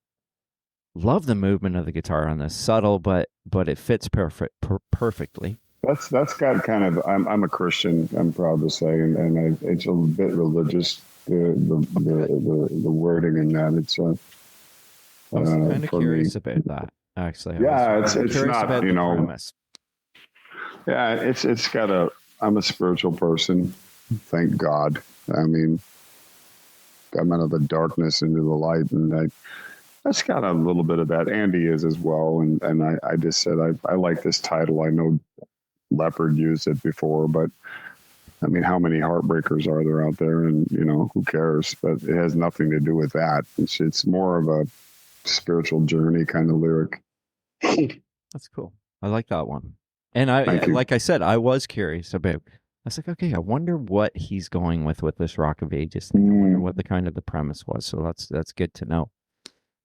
S2: Love the movement of the guitar on this. Subtle, but it fits perfectly.
S3: That's got kind of. I'm a Christian. I'm proud to say, and it's a bit religious. The wording in that. It's.
S2: I was kind of curious about that. Actually,
S3: yeah, it's not
S2: about the premise.
S3: Yeah, it's got a. I'm a spiritual person. Thank God. I mean, I'm out of the darkness into the light, and that's got a little bit of that. Andy is as well. And I just said, I like this title. I know Leopard used it before, but I mean, how many heartbreakers are there out there? And, who cares? But it has nothing to do with that. It's more of a spiritual journey kind of lyric.
S2: That's cool. I like that one. And like I said, I was curious about, I was like, okay, I wonder what he's going with this Rock of Ages thing. I wonder what the kind of the premise was. So that's good to know.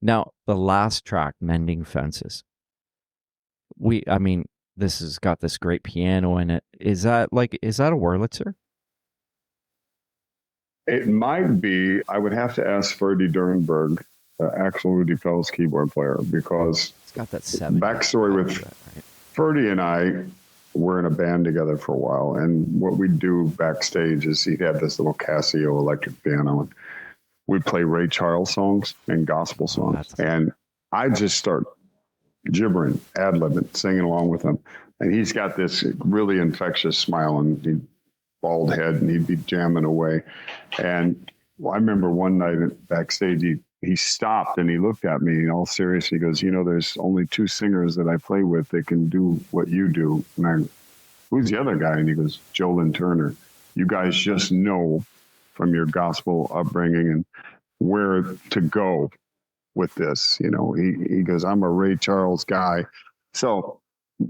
S2: Now, the last track, Mending Fences. This has got this great piano in it. Is that a Wurlitzer?
S3: It might be. I would have to ask Ferdy Dernberg, actual Rudy Pell's keyboard player, because
S2: it's got that 70s
S3: backstory with Ferdy and I were in a band together for a while, and what we do backstage is he'd have this little Casio electric piano, and we'd play Ray Charles songs and gospel songs. And I just start gibbering, ad-libbing, singing along with him. And he's got this really infectious smile and bald head, and he'd be jamming away. And I remember one night backstage, he stopped and he looked at me all serious. He goes, there's only two singers that I play with that can do what you do. And who's the other guy? And he goes, Jolyn Turner. You guys just know from your gospel upbringing and where to go with this. He goes, I'm a Ray Charles guy. So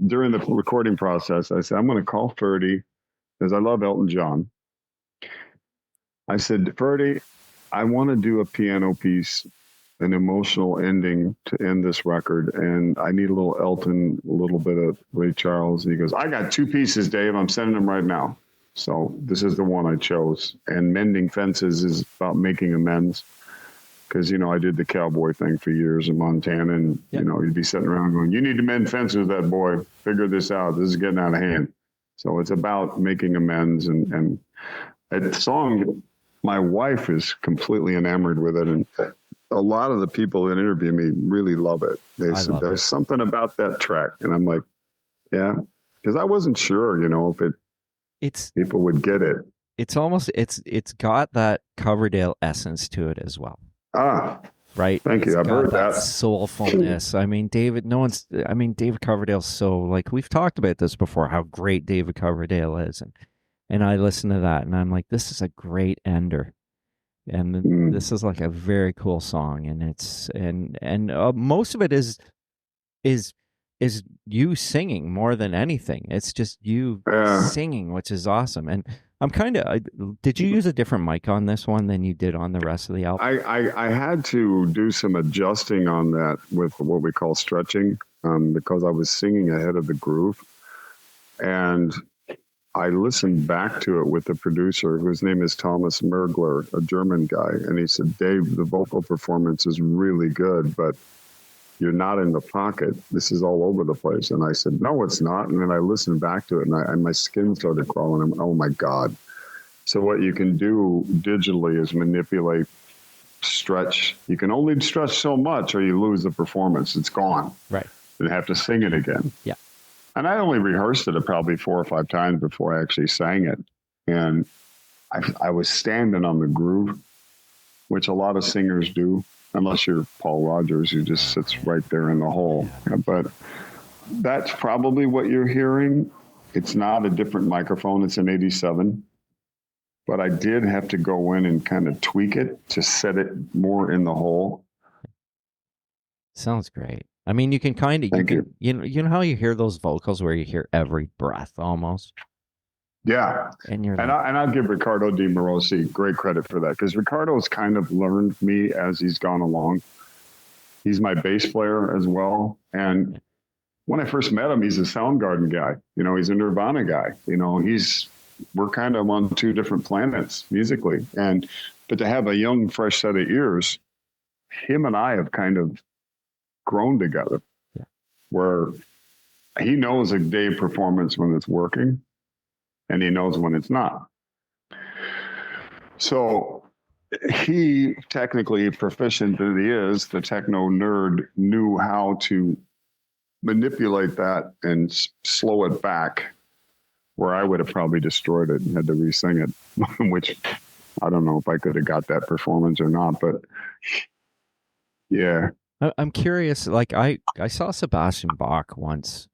S3: during the recording process, I said, I'm going to call Ferdy because I love Elton John. I said, Ferdy, I want to do a piano piece, an emotional ending to end this record. And I need a little Elton, a little bit of Ray Charles. And he goes, I got two pieces, Dave. I'm sending them right now. So this is the one I chose. And Mending Fences is about making amends. Because, I did the cowboy thing for years in Montana. And, you'd be sitting around going, you need to mend fences, that boy. Figure this out. This is getting out of hand. So it's about making amends. And the song, my wife is completely enamored with it. And a lot of the people that interview me really love it. They said, there's something about that track. And I'm like, yeah. Because I wasn't sure, if people would get it.
S2: It's almost it's got that Coverdale essence to it as well. Right.
S3: Thank you. I've heard that
S2: soulfulness. David Coverdale's so, like, we've talked about this before, how great David Coverdale is, and I listen to that and I'm like, this is a great ender, and this is like a very cool song, and it's and most of it is is you singing more than anything. It's just you
S3: Yeah.
S2: singing, which is awesome. And I'm did you use a different mic on this one than you did on the rest of the album?
S3: I had to do some adjusting on that with what we call stretching, because I was singing ahead of the groove. And I listened back to it with the producer, whose name is Thomas Mergler, a German guy. And he said, Dave, the vocal performance is really good, but you're not in the pocket. This is all over the place. And I said, no, it's not. And then I listened back to it, and my skin started crawling. I'm, oh, my God. So what you can do digitally is manipulate, stretch. You can only stretch so much or you lose the performance. It's gone.
S2: Right.
S3: You have to sing it again.
S2: Yeah.
S3: And I only rehearsed it probably 4 or 5 times before I actually sang it. And I was standing on the groove, which a lot of singers do, unless you're Paul Rogers, who just sits right there in the hole. But that's probably what you're hearing. It's not a different microphone. It's an 87. But I did have to go in and kind of tweak it to set it more in the hole.
S2: Sounds great. I mean, you can kind of, you know how you hear those vocals where you hear every breath almost?
S3: Yeah.
S2: And you're
S3: I'll give Ricardo Di Morosi great credit for that, because Ricardo's kind of learned me as he's gone along. He's my bass player as well. And when I first met him, he's a Soundgarden guy. You know, he's a Nirvana guy. You know, we're kind of on 2 different planets musically. But to have a young, fresh set of ears, him and I have kind of grown together, where he knows a day performance when it's working and he knows when it's not. So he, technically proficient that he is, the techno nerd, knew how to manipulate that and slow it back, where I would have probably destroyed it and had to re-sing it, which I don't know if I could have got that performance or not, but yeah.
S2: I'm curious, like I saw Sebastian Bach once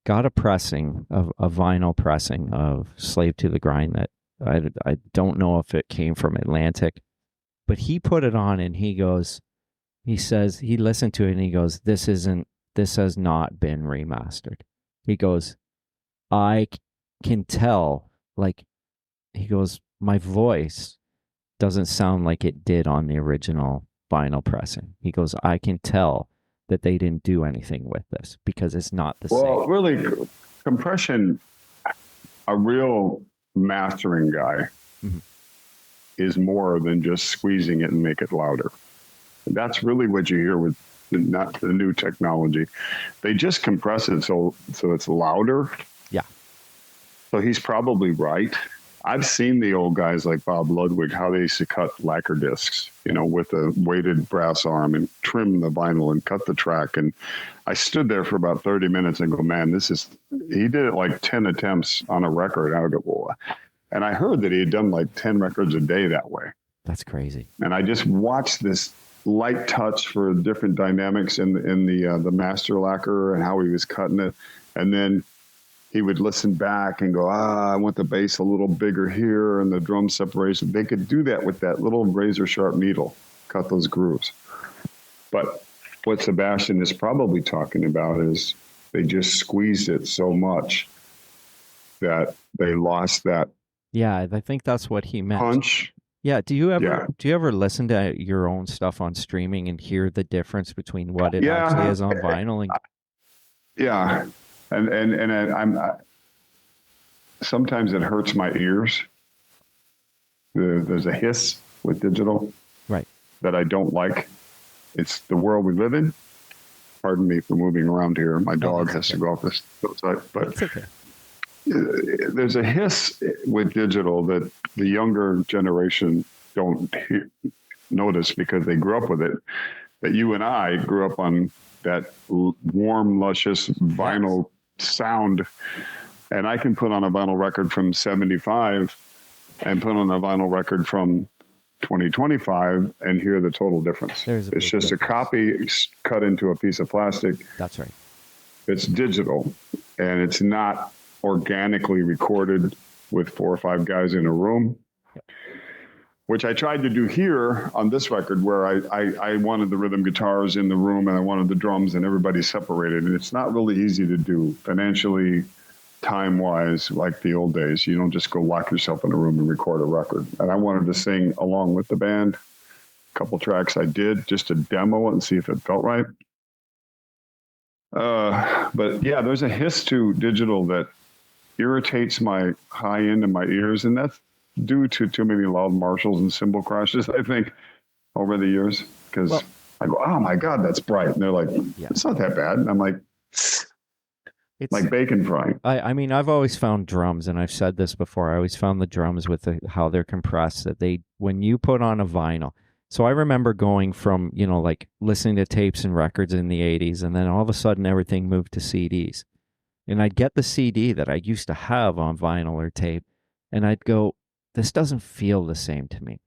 S2: got a pressing of a vinyl pressing of Slave to the Grind that I don't know if it came from Atlantic, but he put it on and he says he listened to it and he goes, this has not been remastered. He goes, I can tell, like, he goes, my voice doesn't sound like it did on the original vinyl pressing. He goes, I can tell that they didn't do anything with this because it's not the same.
S3: Well, really, compression, a real mastering guy is more than just squeezing it and make it louder. That's really what you hear with not the new technology. They just compress it so it's louder.
S2: Yeah.
S3: So he's probably right. I've seen the old guys like Bob Ludwig, how they used to cut lacquer discs, you know, with a weighted brass arm and trim the vinyl and cut the track. And I stood there for about 30 minutes and go, man, he did it like 10 attempts on a record. I would go, well, and I heard that he had done like 10 records a day that way.
S2: That's crazy.
S3: And I just watched this light touch for different dynamics in the master lacquer and how he was cutting it. And then he would listen back and go, I want the bass a little bigger here and the drum separation. They could do that with that little razor sharp needle, cut those grooves. But what Sebastian is probably talking about is they just squeezed it so much that they lost that.
S2: Yeah, I think that's what he meant.
S3: Punch.
S2: Yeah. Do you ever listen to your own stuff on streaming and hear the difference between what it actually is on vinyl? And...
S3: Yeah. And I'm sometimes it hurts my ears. There's a hiss with digital,
S2: right,
S3: that I don't like. It's the world we live in. Pardon me for moving around here. My dog has to go off this side, but
S2: it's okay.
S3: There's a hiss with digital that the younger generation don't notice because they grew up with it. That you and I grew up on that warm, luscious vinyl sound. And I can put on a vinyl record from 75 and put on a vinyl record from 2025 and hear the total difference. It's just a copy cut into a piece of plastic.
S2: That's right.
S3: It's digital, and it's not organically recorded with 4 or 5 guys in a room. which I tried to do here on this record, where I wanted the rhythm guitars in the room and I wanted the drums and everybody separated. And it's not really easy to do financially, time-wise, like the old days. You don't just go lock yourself in a room and record a record. And I wanted to sing along with the band. A couple tracks I did just to demo it and see if it felt right. But yeah, there's a hiss to digital that irritates my high end of my ears, and that's due to too many loud Marshalls and cymbal crashes, I think, over the years. Because I go, oh my God, that's bright. And they're like, it's not that bad. And I'm like, it's like bacon frying.
S2: I mean, I've always found drums, and I've said this before, I always found the drums with how they're compressed, that when you put on a vinyl. So I remember going from, like listening to tapes and records in the 80s, and then all of a sudden everything moved to CDs. And I'd get the CD that I used to have on vinyl or tape, and I'd go, this doesn't feel the same to me.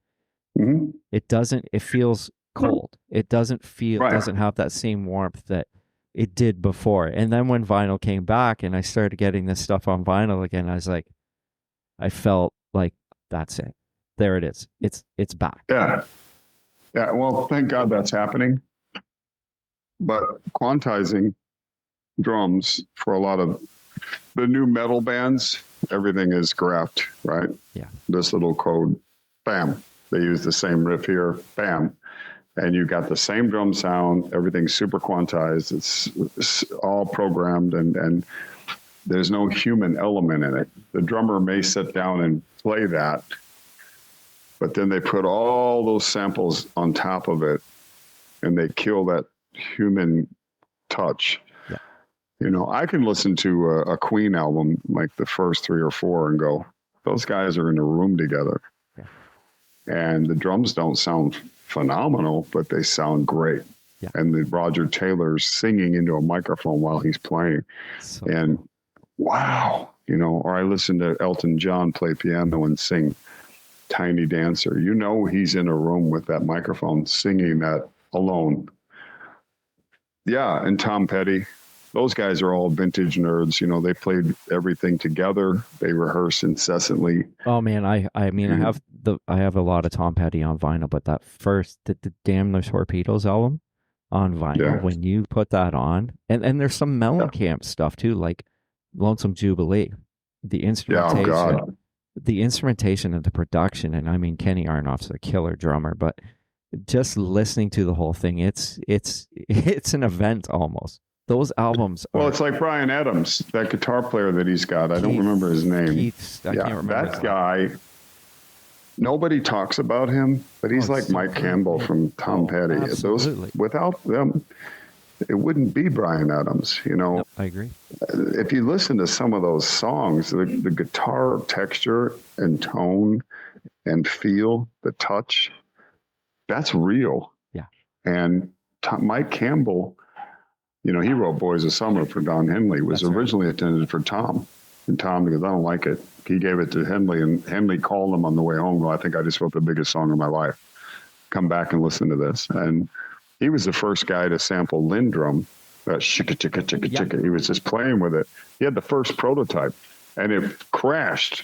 S3: Mm-hmm.
S2: It feels cold. It doesn't have that same warmth that it did before. And then when vinyl came back and I started getting this stuff on vinyl again, I felt like, that's it. There it is. It's back.
S3: Yeah. Yeah. Well, thank God that's happening. But quantizing drums for a lot of the new metal bands, everything is graphed, right?
S2: Yeah. This
S3: little code, bam. They use the same riff here, bam. And you got the same drum sound, everything's super quantized, it's all programmed, and there's no human element in it. The drummer may sit down and play that, but then they put all those samples on top of it, and they kill that human touch. Yeah. I can listen to a Queen album, like the first 3 or 4, and go, those guys are in a room together. Yeah. And the drums don't sound phenomenal, but they sound great. Yeah. And the Roger Taylor's singing into a microphone while he's playing. And wow, or I listen to Elton John play piano and sing Tiny Dancer. He's in a room with that microphone singing that alone. Yeah, and Tom Petty. Those guys are all vintage nerds. They played everything together. They rehearse incessantly.
S2: Oh man, I have a lot of Tom Petty on vinyl, but that first the Damn the Torpedoes album on vinyl, when you put that on, and there's some Mellencamp stuff too, like Lonesome Jubilee, the instrumentation, the instrumentation and the production, and I mean Kenny Aronoff's a killer drummer, but just listening to the whole thing, it's an event almost. Those albums are...
S3: Well, it's like Bryan Adams, that guitar player that he's got. I don't remember his name.
S2: I can't remember.
S3: That guy, nobody talks about him, but he's like Mike Campbell from Tom Petty.
S2: Absolutely.
S3: Without them, it wouldn't be Bryan Adams,
S2: Nope, I agree.
S3: If you listen to some of those songs, the guitar texture and tone and feel, the touch, that's real.
S2: Yeah.
S3: And Mike Campbell... he wrote Boys of Summer for Don Henley, was originally intended for Tom. And Tom, because I don't like it, he gave it to Henley, and Henley called him on the way home. Well, I think I just wrote the biggest song of my life. Come back and listen to this. And he was the first guy to sample Lindrum, that shika, chicka, chicka, chicka. He was just playing with it. He had the first prototype, and it crashed.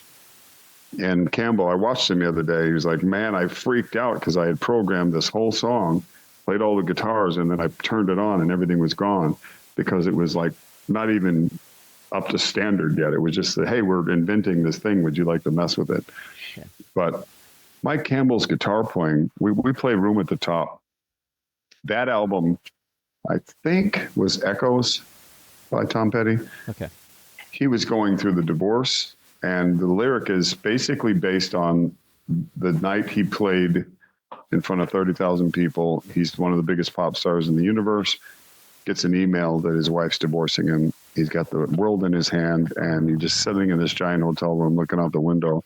S3: And Campbell, I watched him the other day. He was like, man, I freaked out because I had programmed this whole song, played all the guitars, and then I turned it on and everything was gone because it was like not even up to standard yet. It was just that, hey, we're inventing this thing. Would you like to mess with it? Yeah. But Mike Campbell's guitar playing, we play Room at the Top. That album, I think, was Echoes by Tom Petty.
S2: Okay.
S3: He was going through the divorce, and the lyric is basically based on the night he played in front of 30,000 people. He's one of the biggest pop stars in the universe, gets an email that his wife's divorcing him. He's got the world in his hand, and he's just sitting in this giant hotel room looking out the window.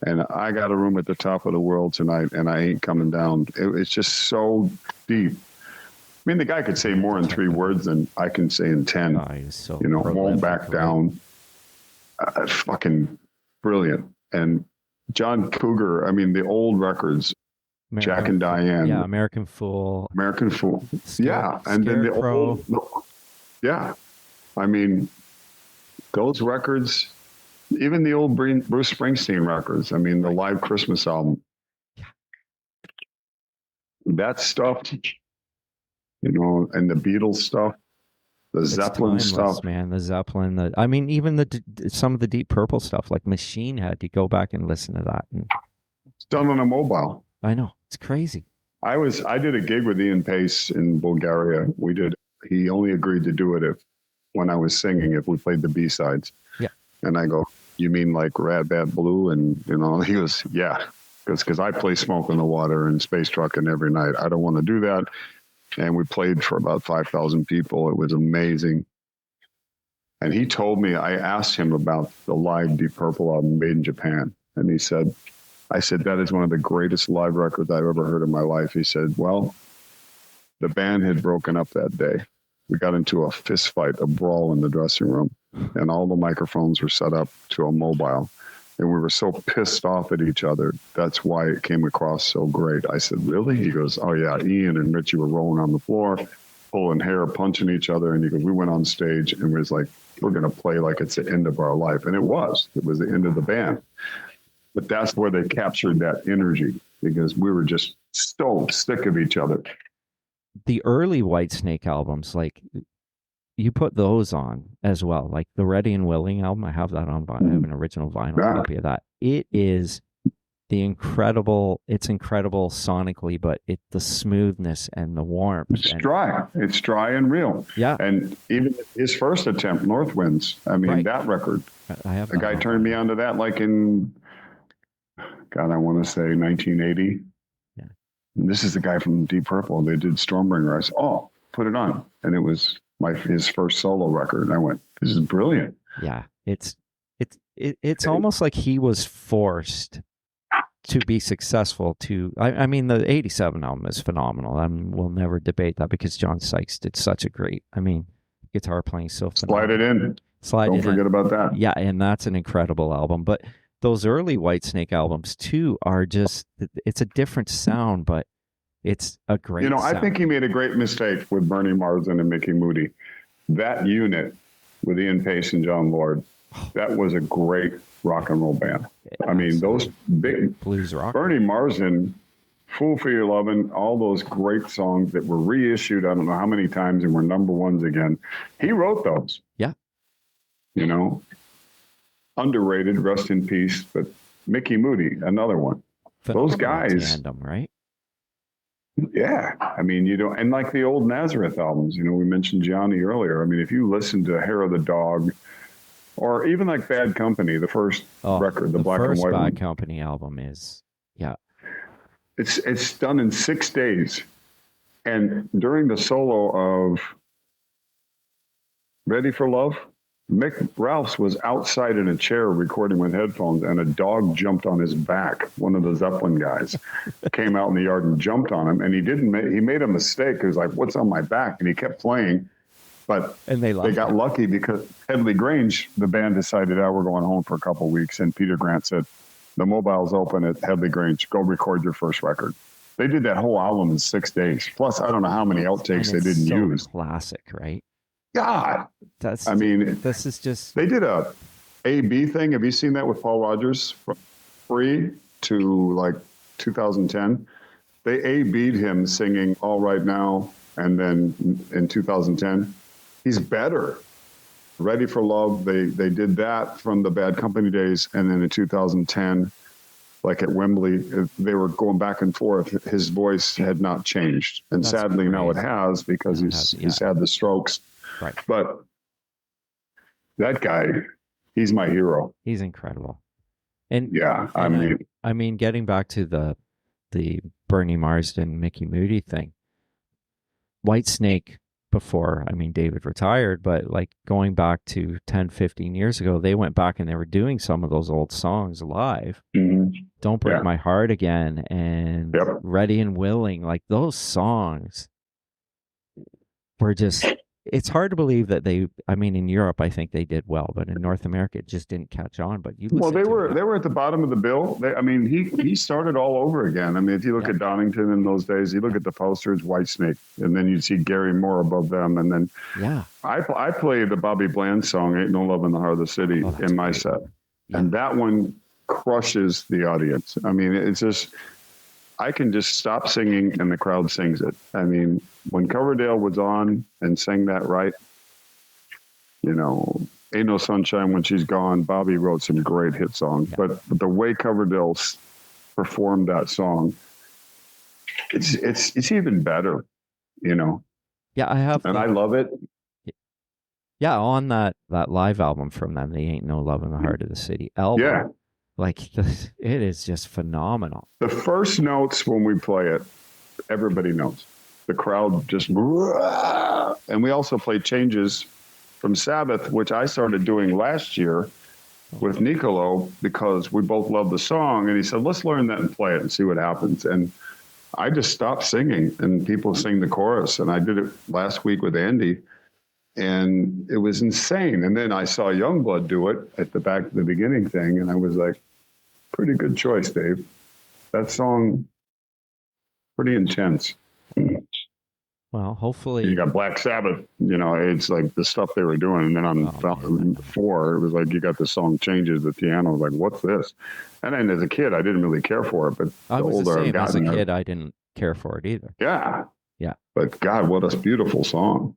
S3: And I got a room at the top of the world tonight, and I ain't coming down. It's just so deep. I mean, the guy could say more in 3 words than I can say in 10.
S2: Oh, he's so
S3: won't back down. Fucking brilliant. And John Cougar, I mean, the old records, Jack and Diane.
S2: Yeah, American Fool.
S3: Yeah, and then the old... Yeah. I mean, those records, even the old Bruce Springsteen records, I mean, the live Christmas album, that stuff, and the Beatles stuff, the
S2: It's
S3: Zeppelin
S2: timeless,
S3: stuff.
S2: man. The Zeppelin. I mean, even some of the Deep Purple stuff, like Machine Head. You go back and listen to that. And
S3: It's done on a mobile.
S2: I know it's crazy.
S3: I did a gig with Ian Pace in Bulgaria. He only agreed to do it when I was singing, if we played the B-sides.
S2: Yeah.
S3: And I go, you mean like Rad Bad Blue? And, he goes, yeah, because I play Smoke in the Water and Space Truckin' every night. I don't want to do that. And we played for about 5,000 people. It was amazing. And he told me, I asked him about the live Deep Purple album made in Japan. And I said, that is one of the greatest live records I've ever heard in my life. He said, well, the band had broken up that day. We got into a fist fight, a brawl in the dressing room, and all the microphones were set up to a mobile. And we were so pissed off at each other. That's why it came across so great. I said, really? He goes, oh, yeah. Ian and Richie were rolling on the floor, pulling hair, punching each other. And he goes, we went on stage and was like, we're going to play like it's the end of our life. And it was. It was the end of the band. But that's where they captured that energy, because we were just so sick of each other.
S2: The early Whitesnake albums, like you put those on as well, like the Ready and Willing album. I have that on. I have an original vinyl copy of that. It is it's incredible sonically, but the smoothness and the warmth.
S3: It's dry. It's dry and real.
S2: Yeah.
S3: And even his first attempt, North Winds,
S2: Right.
S3: that record,
S2: I have
S3: a guy turned me onto that like in, God, I want to say 1980.
S2: Yeah.
S3: And this is the guy from Deep Purple. They did Stormbringer. I said, oh, put it on. And it was his first solo record. And I went, this is brilliant.
S2: Yeah. It's almost like he was forced to be successful I mean, the 87 album is phenomenal. We'll never debate that, because John Sykes did such a great, guitar playing so phenomenal.
S3: Don't forget about that.
S2: Yeah, and that's an incredible album. But those early Whitesnake albums too are just, it's a different sound, but it's a great sound.
S3: I think he made a great mistake with Bernie Marsden and Mickey Moody. That unit with Ian Pace and John Lord, that was a great rock and roll band. I mean, those big
S2: blues rock.
S3: Bernie Marsden, Fool for Your Lovin', all those great songs that were reissued, I don't know how many times, and were number ones again. He wrote those.
S2: Yeah.
S3: Underrated, rest in peace. But Mickey Moody, another one.
S2: Phenomenal
S3: those guys.
S2: Tandem, right?
S3: Yeah. I mean, and like the old Nazareth albums, we mentioned Johnny earlier. I mean, if you listen to Hair of the Dog, or even like Bad Company, the first record, the black and white
S2: Bad
S3: one.
S2: Company album is, yeah.
S3: It's done in 6 days. And during the solo of Ready for Love, Mick Ralphs was outside in a chair recording with headphones, and a dog jumped on his back. One of the Zeppelin guys came out in the yard and jumped on him, and he made a mistake. He was like, what's on my back? And he kept playing. But they got lucky, because Headley Grange, the band, decided, we're going home for a couple of weeks. And Peter Grant said, the mobile's open at Headley Grange. Go record your first record. They did that whole album in 6 days. Plus, I don't know how many outtakes they didn't use.
S2: Classic, right?
S3: God.
S2: This is just...
S3: They did a A-B thing. Have you seen that with Paul Rogers? From Free to like 2010. They A-B'd him singing All Right Now. And then in 2010, he's better. Ready for Love, they did that from the Bad Company days. And then in 2010, like at Wembley, they were going back and forth. His voice had not changed. And sadly, now it has, because he's had the strokes.
S2: Right.
S3: But that guy, he's my hero.
S2: He's incredible. And
S3: yeah,
S2: I mean, getting back to the Bernie Marsden, Mickey Moody thing, Whitesnake, before, David retired, but like going back to 10, 15 years ago, they went back and they were doing some of those old songs live.
S3: Mm-hmm.
S2: Don't Break My Heart Again and Ready and Willing. Like those songs were just, it's hard to believe that in Europe, I think they did well, but in North America, it just didn't catch on. But they
S3: were at the bottom of the bill. He started all over again. If you look at Donington in those days, you look at the posters, Whitesnake, and then you'd see Gary Moore above them. And then I played the Bobby Bland song, Ain't No Love in the Heart of the City, in my set. Yeah. And that one crushes the audience. It's just, I can just stop singing and the crowd sings it. I mean, when Coverdale was on and sang that right, you know, Ain't No Sunshine When She's Gone, Bobby wrote some great hit songs.
S2: Yeah.
S3: But the way Coverdale performed that song, it's even better, you know.
S2: Yeah, I have.
S3: And I love it.
S2: Yeah, on that live album from them, "They Ain't No Love in the Heart of the City" album.
S3: Yeah.
S2: Like it is just phenomenal.
S3: The first notes when we play it, everybody knows. The crowd just, and we also play changes from Sabbath, which I started doing last year with Nicolo because we both love the song. And he said, let's learn that and play it and see what happens. And I just stopped singing and people sing the chorus. And I did it last week with Andy and it was insane. And then I saw Youngblood do it at the beginning thing. And I was like, pretty good choice, Dave. That song, pretty intense.
S2: Well, hopefully.
S3: You got Black Sabbath, you know, it's like the stuff they were doing. And then on 4, it was like you got the song changes, the piano. I was like, what's this? And then as a kid, I didn't really care for it. But
S2: I
S3: the
S2: was
S3: older
S2: the
S3: I've
S2: same. As a
S3: gotten,
S2: kid, I didn't care for it either.
S3: Yeah.
S2: Yeah.
S3: But God, what a beautiful song.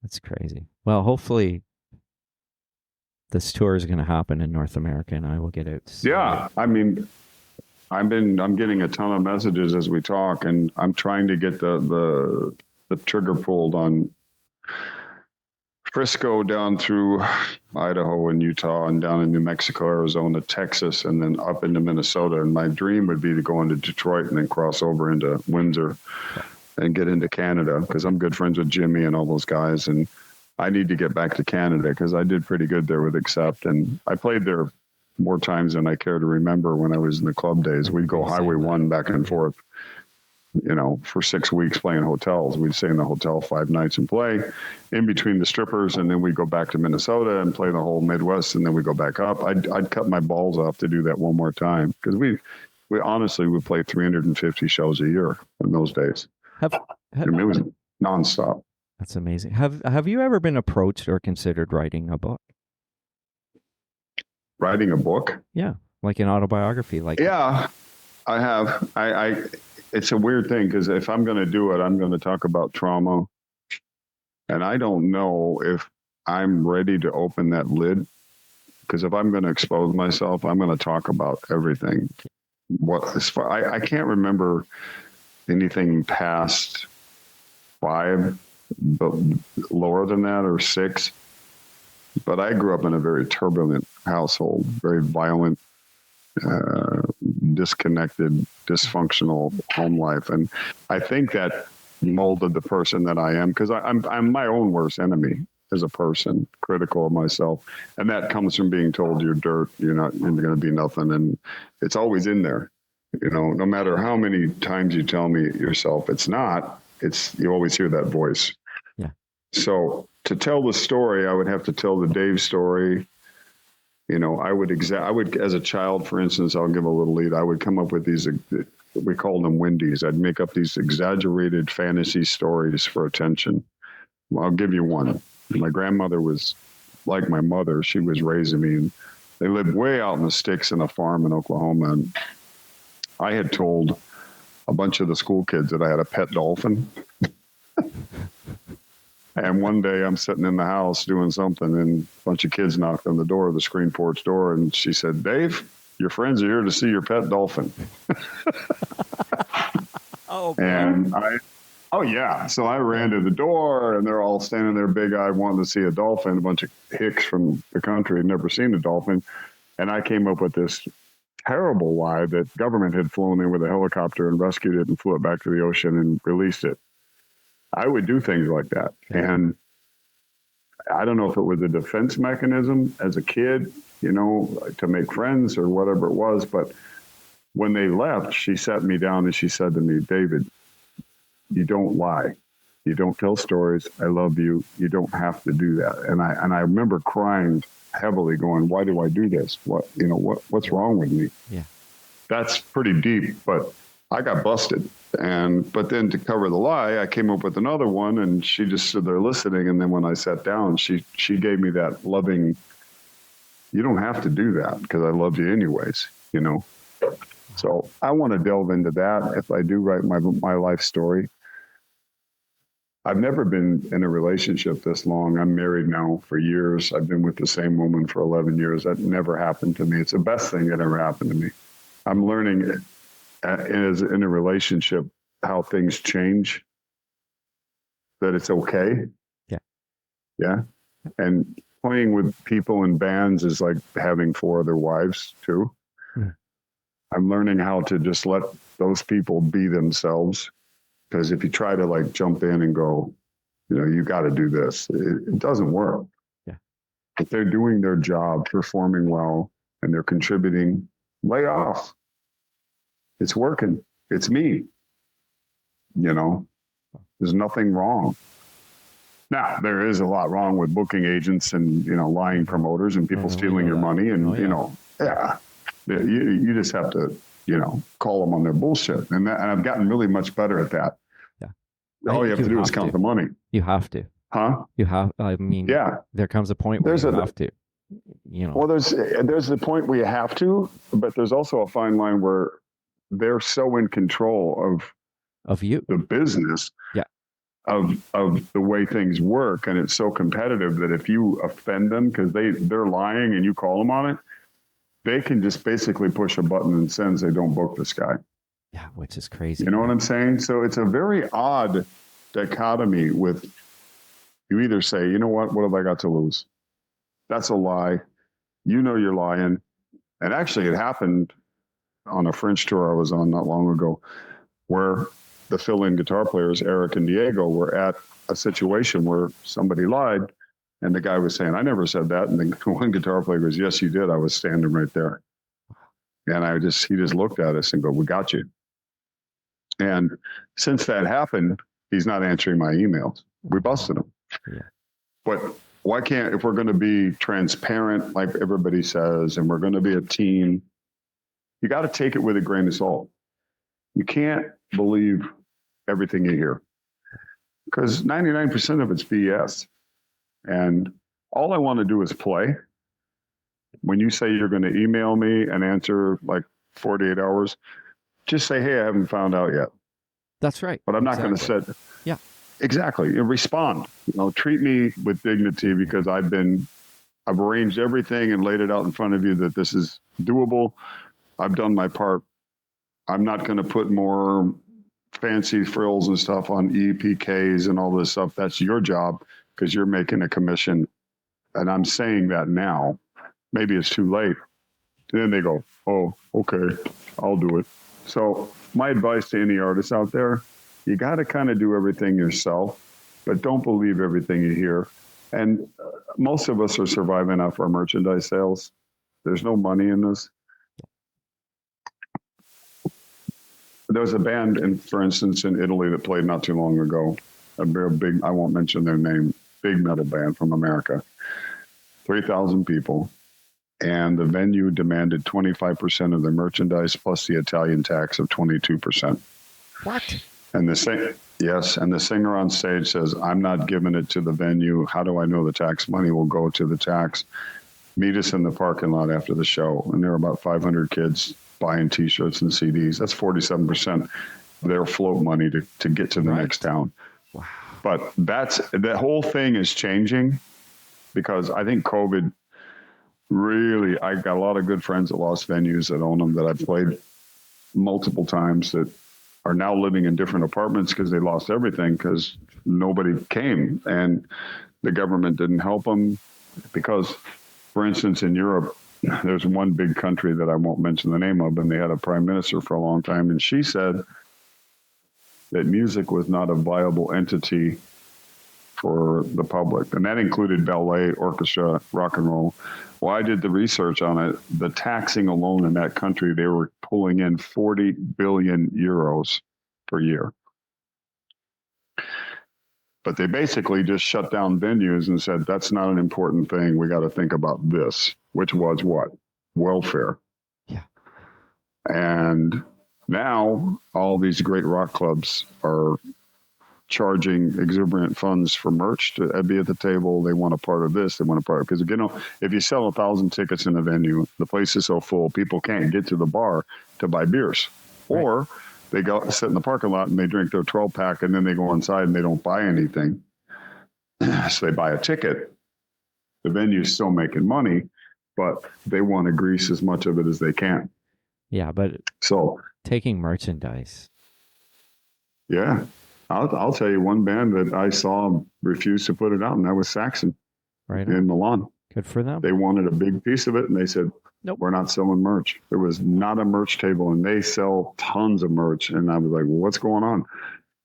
S2: That's crazy. Well, hopefully this tour is going to happen in North America and I will get out.
S3: Yeah. I mean, I'm getting a ton of messages as we talk, and I'm trying to get the trigger pulled on Frisco down through Idaho and Utah and down in New Mexico, Arizona, Texas, and then up into Minnesota. And my dream would be to go into Detroit and then cross over into Windsor and get into Canada because I'm good friends with Jimmy and all those guys. And I need to get back to Canada because I did pretty good there with Accept. And I played there more times than I care to remember when I was in the club days. We'd go Highway 1 back and forth, you know, for 6 weeks playing hotels. We'd stay in the hotel 5 nights and play in between the strippers. And then we'd go back to Minnesota and play the whole Midwest. And then we go back up. I'd cut my balls off to do that one more time because we honestly would play 350 shows a year in those days. I mean, it was nonstop.
S2: That's amazing. Have you ever been approached or considered writing a book?
S3: Writing a book?
S2: Yeah, like an autobiography. Like
S3: yeah, I have. It's a weird thing because if I'm going to do it, I'm going to talk about trauma, and I don't know if I'm ready to open that lid. Because if I'm going to expose myself, I'm going to talk about everything. I can't remember anything past 5, but lower than that, or 6. But I grew up in a very turbulent household, very violent, disconnected, dysfunctional home life. And I think that molded the person that I am because I'm my own worst enemy as a person, critical of myself. And that comes from being told you're dirt, you're going to be nothing. And it's always in there. You know, no matter how many times you tell me yourself it's not, you always hear that voice.
S2: Yeah.
S3: So to tell the story, I would have to tell the Dave story. You know, I would, as a child, for instance, I'll give a little lead. I would come up with these, we called them Wendy's. I'd make up these exaggerated fantasy stories for attention. Well, I'll give you one. My grandmother was like my mother. She was raising me, and they lived way out in the sticks in a farm in Oklahoma. And I had told a bunch of the school kids that I had a pet dolphin. And one day I'm sitting in the house doing something, and a bunch of kids knocked on the door, the screen porch door, and she said, "Dave, your friends are here to see your pet dolphin."
S2: Oh,
S3: and oh yeah. So I ran to the door, and they're all standing there big-eyed wanting to see a dolphin. A bunch of hicks from the country had never seen a dolphin. And I came up with this terrible lie that government had flown in with a helicopter and rescued it and flew it back to the ocean and released it. I would do things like that. And I don't know if it was a defense mechanism as a kid, you know, to make friends or whatever it was. But when they left, she sat me down and she said to me, "David, you don't lie. You don't tell stories. I love you. You don't have to do that." And I remember crying heavily going, "Why do I do this? What's wrong with me?"
S2: Yeah. That's
S3: pretty deep, but I got busted. But then to cover the lie, I came up with another one, and she just stood there listening. And then when I sat down, she gave me that loving, "You don't have to do that because I love you anyways," you know? So I want to delve into that if I do write my life story. I've never been in a relationship this long. I'm married now for years. I've been with the same woman for 11 years. That never happened to me. It's the best thing that ever happened to me. I'm learning as in a relationship how things change, that it's okay.
S2: Yeah.
S3: Yeah. And playing with people in bands is like having 4 other wives too. I'm learning how to just let those people be themselves. Because if you try to like jump in and go, you got to do this, it doesn't work.
S2: Yeah.
S3: If they're doing their job, performing well, and they're contributing, lay off. It's working. It's me. There's nothing wrong. Now, there is a lot wrong with booking agents and, lying promoters and people stealing your money. And, you just have to, call them on their bullshit. And I've gotten really much better at that.
S2: Yeah.
S3: All you have to do is count the money.
S2: You have to.
S3: Huh?
S2: You have, there comes a point where you have to,
S3: Well, there's the point where you have to, but there's also a fine line where they're so in control
S2: of you,
S3: the business, of the way things work, and it's so competitive that if you offend them because they're lying and you call them on it, they can just basically push a button and say don't book this guy.
S2: Yeah, which is crazy.
S3: You know what I'm saying? So it's a very odd dichotomy with, you either say, you know what have I got to lose? That's a lie. You're lying. And actually it happened on a French tour I was on not long ago, where the fill-in guitar players, Eric and Diego, were at a situation where somebody lied, and the guy was saying, I never said that. And the one guitar player goes, yes, you did. I was standing right there. And he just looked at us and go, we got you. And since that happened, he's not answering my emails. We busted him.
S2: Yeah.
S3: But why can't, if we're going to be transparent, like everybody says, and we're going to be a team, you got to take it with a grain of salt. You can't believe everything you hear, because 99% of it's BS. And all I want to do is play. When you say you're going to email me and answer like 48 hours, just say, hey, I haven't found out yet.
S2: That's right.
S3: But I'm not going to say,
S2: yeah,
S3: exactly. Respond, treat me with dignity, because I've arranged everything and laid it out in front of you that this is doable. I've done my part. I'm not going to put more fancy frills and stuff on EPKs and all this stuff. That's your job, because you're making a commission. And I'm saying that now. Maybe it's too late. And then they go, oh, okay, I'll do it. So my advice to any artists out there, you got to kind of do everything yourself, but don't believe everything you hear. And most of us are surviving off our merchandise sales. There's no money in this. There was a band, for instance, in Italy that played not too long ago, a very big, I won't mention their name, big metal band from America, 3,000 people. And the venue demanded 25% of the merchandise plus the Italian tax of 22%.
S2: What?
S3: And the singer on stage says, I'm not giving it to the venue. How do I know the tax money will go to the tax? Meet us in the parking lot after the show. And there are about 500 kids buying T-shirts and CDs. That's 47% of their float money to get to the next town.
S2: Wow.
S3: But the whole thing is changing, because I think COVID really, I got a lot of good friends that lost venues that own them that I've played multiple times that are now living in different apartments because they lost everything because nobody came and the government didn't help them. Because, for instance, in Europe, there's one big country that I won't mention the name of, and they had a prime minister for a long time, and she said that music was not a viable entity for the public, and that included ballet, orchestra, rock and roll. Well, I did the research on it. The taxing alone in that country, they were pulling in 40 billion euros per year. But they basically just shut down venues and said, that's not an important thing. We got to think about this, which was what? Welfare.
S2: Yeah.
S3: And now all these great rock clubs are charging exuberant funds for merch to be at the table. They want a part of this. They want a part because if you sell 1,000 tickets in a venue, the place is so full, people can't get to the bar to buy beers, or they go sit in the parking lot and they drink their 12-pack, and then they go inside and they don't buy anything. So they buy a ticket. The venue's still making money, but they want to grease as much of it as they can.
S2: Yeah, but
S3: So
S2: taking merchandise.
S3: yeah, I'll tell you one band that I saw refuse to put it out, and that was Saxon
S2: Right.
S3: in Milan.
S2: Good for them.
S3: They wanted a big piece of it, and they said,
S2: Nope.
S3: We're not selling merch. There was not a merch table, and they sell tons of merch. And I was like, well, what's going on?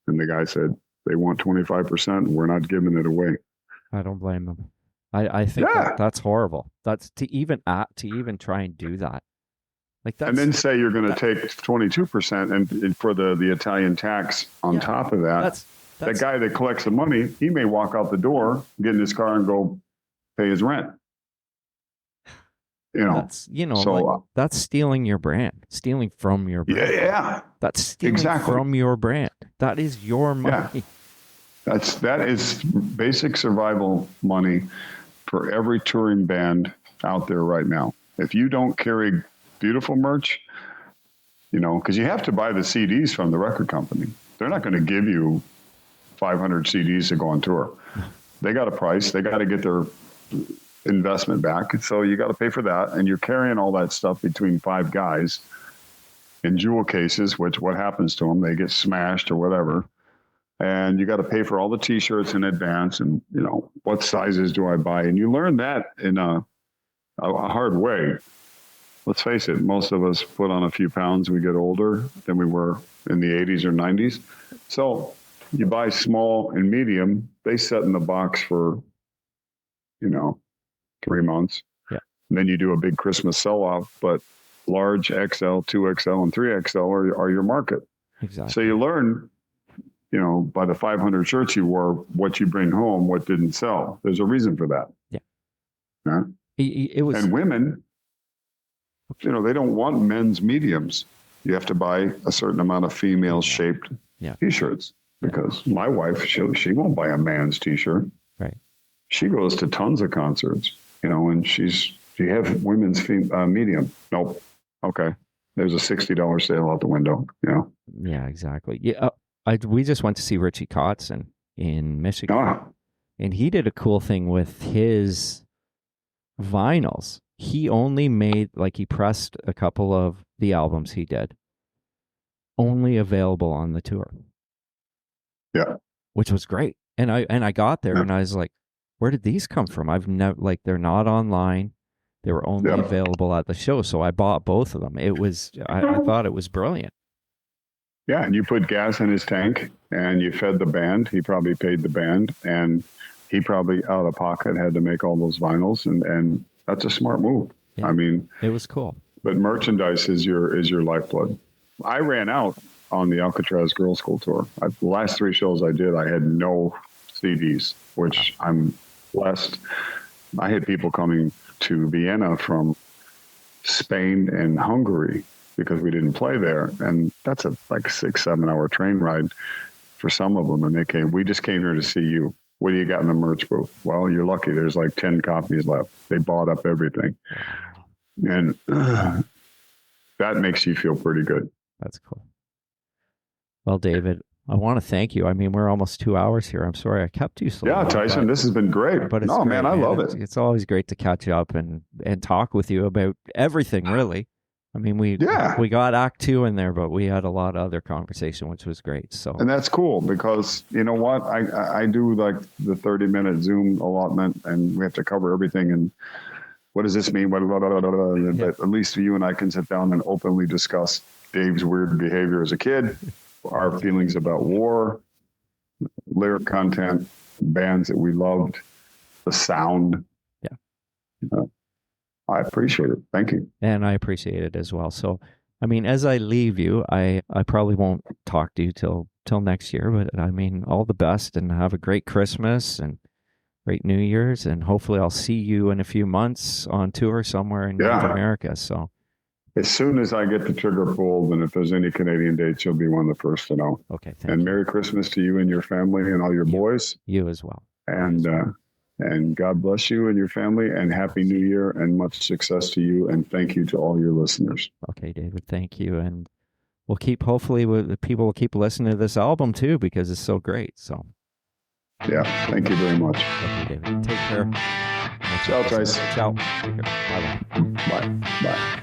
S3: And the guy said, they want 25%, and we're not giving it away.
S2: I don't blame them. I think that's horrible. That's to even try and do that. Like that's,
S3: And then say you're going to take 22% and for the Italian tax on top of that. That guy that collects the money, he may walk out the door, get in his car, and go pay his rent.
S2: That's stealing your brand, stealing from your brand.
S3: Yeah.
S2: That's stealing from your brand. That is your money.
S3: Yeah. That is basic survival money for every touring band out there right now. If you don't carry beautiful merch, because you have to buy the CDs from the record company. They're not going to give you 500 CDs to go on tour. They got a price. They got to get their investment back. So you got to pay for that. And you're carrying all that stuff between 5 guys in jewel cases, which what happens to them? They get smashed or whatever. And you got to pay for all the T-shirts in advance. And, what sizes do I buy? And you learn that in a hard way. Let's face it, most of us put on a few pounds. We get older than we were in the 80s or 90s. So you buy small and medium. They set in the box for, 3 months.
S2: Yeah.
S3: And then you do a big Christmas sell-off, but large XL, 2XL, and 3XL are your market.
S2: Exactly.
S3: So you learn, by the 500 shirts you wore, what you bring home, what didn't sell. There's a reason for that.
S2: Yeah. It was.
S3: And women, they don't want men's mediums. You have to buy a certain amount of female-shaped T-shirts because my wife, she won't buy a man's T-shirt.
S2: Right.
S3: She goes to tons of concerts, and she have women's medium. Nope. Okay. There's a $60 sale out the window.
S2: Yeah, exactly. Yeah. We just went to see Richie Kotzen in Michigan, and he did a cool thing with his vinyls. He only made, he pressed a couple of the albums he did only available on the tour.
S3: Yeah.
S2: Which was great. And I got there and I was like, where did these come from? I've never, they're not online. They were only available at the show. So I bought both of them. It was, I thought it was brilliant.
S3: Yeah. And you put gas in his tank and you fed the band. He probably paid the band, and he probably out of pocket had to make all those vinyls. And that's a smart move.
S2: Yeah.
S3: I mean,
S2: it was cool.
S3: But merchandise is your lifeblood. I ran out on the Alcatraz Girls School tour. The last 3 shows I did, I had no CDs, which I'm blessed. I had people coming to Vienna from Spain and Hungary because we didn't play there. And that's a 6-7 hour train ride for some of them. And we just came here to see you. What do you got in the merch booth? Well, you're lucky. There's 10 copies left. They bought up everything. And that makes you feel pretty good.
S2: That's cool. Well, David, I want to thank you. I mean, we're almost 2 hours here. I'm sorry I kept you so long.
S3: Yeah, Tyson, this has been great.
S2: But it's
S3: great,
S2: man,
S3: I love it.
S2: It's always great to catch up and talk with you about everything, really. I mean, we got Act 2 in there, but we had a lot of other conversation, which was great. So, and
S3: that's cool because you know what? I do the 30-minute Zoom allotment, and we have to cover everything. And what does this mean? But at least you and I can sit down and openly discuss Dave's weird behavior as a kid, our feelings about war, lyric content, bands that we loved, the sound.
S2: Yeah.
S3: I appreciate it. Thank you.
S2: And I appreciate it as well. So, I mean, as I leave you, I probably won't talk to you till next year, but I mean, all the best and have a great Christmas and great New Year's. And hopefully I'll see you in a few months on tour somewhere in North America. So
S3: As soon as I get the trigger pulled, and if there's any Canadian dates, you'll be one of the first to know.
S2: Okay,
S3: And Merry Christmas to you and your family and all your boys.
S2: you as well.
S3: And God bless you and your family, and Happy New Year, and much success to you. And thank you to all your listeners.
S2: Okay, David, thank you. And we'll hopefully the people will keep listening to this album too, because it's so great. So
S3: Yeah, thank you very much.
S2: okay, David, take care.
S3: Ciao, Tyson.
S2: Ciao. Take care. Bye-bye.
S3: Bye. Bye.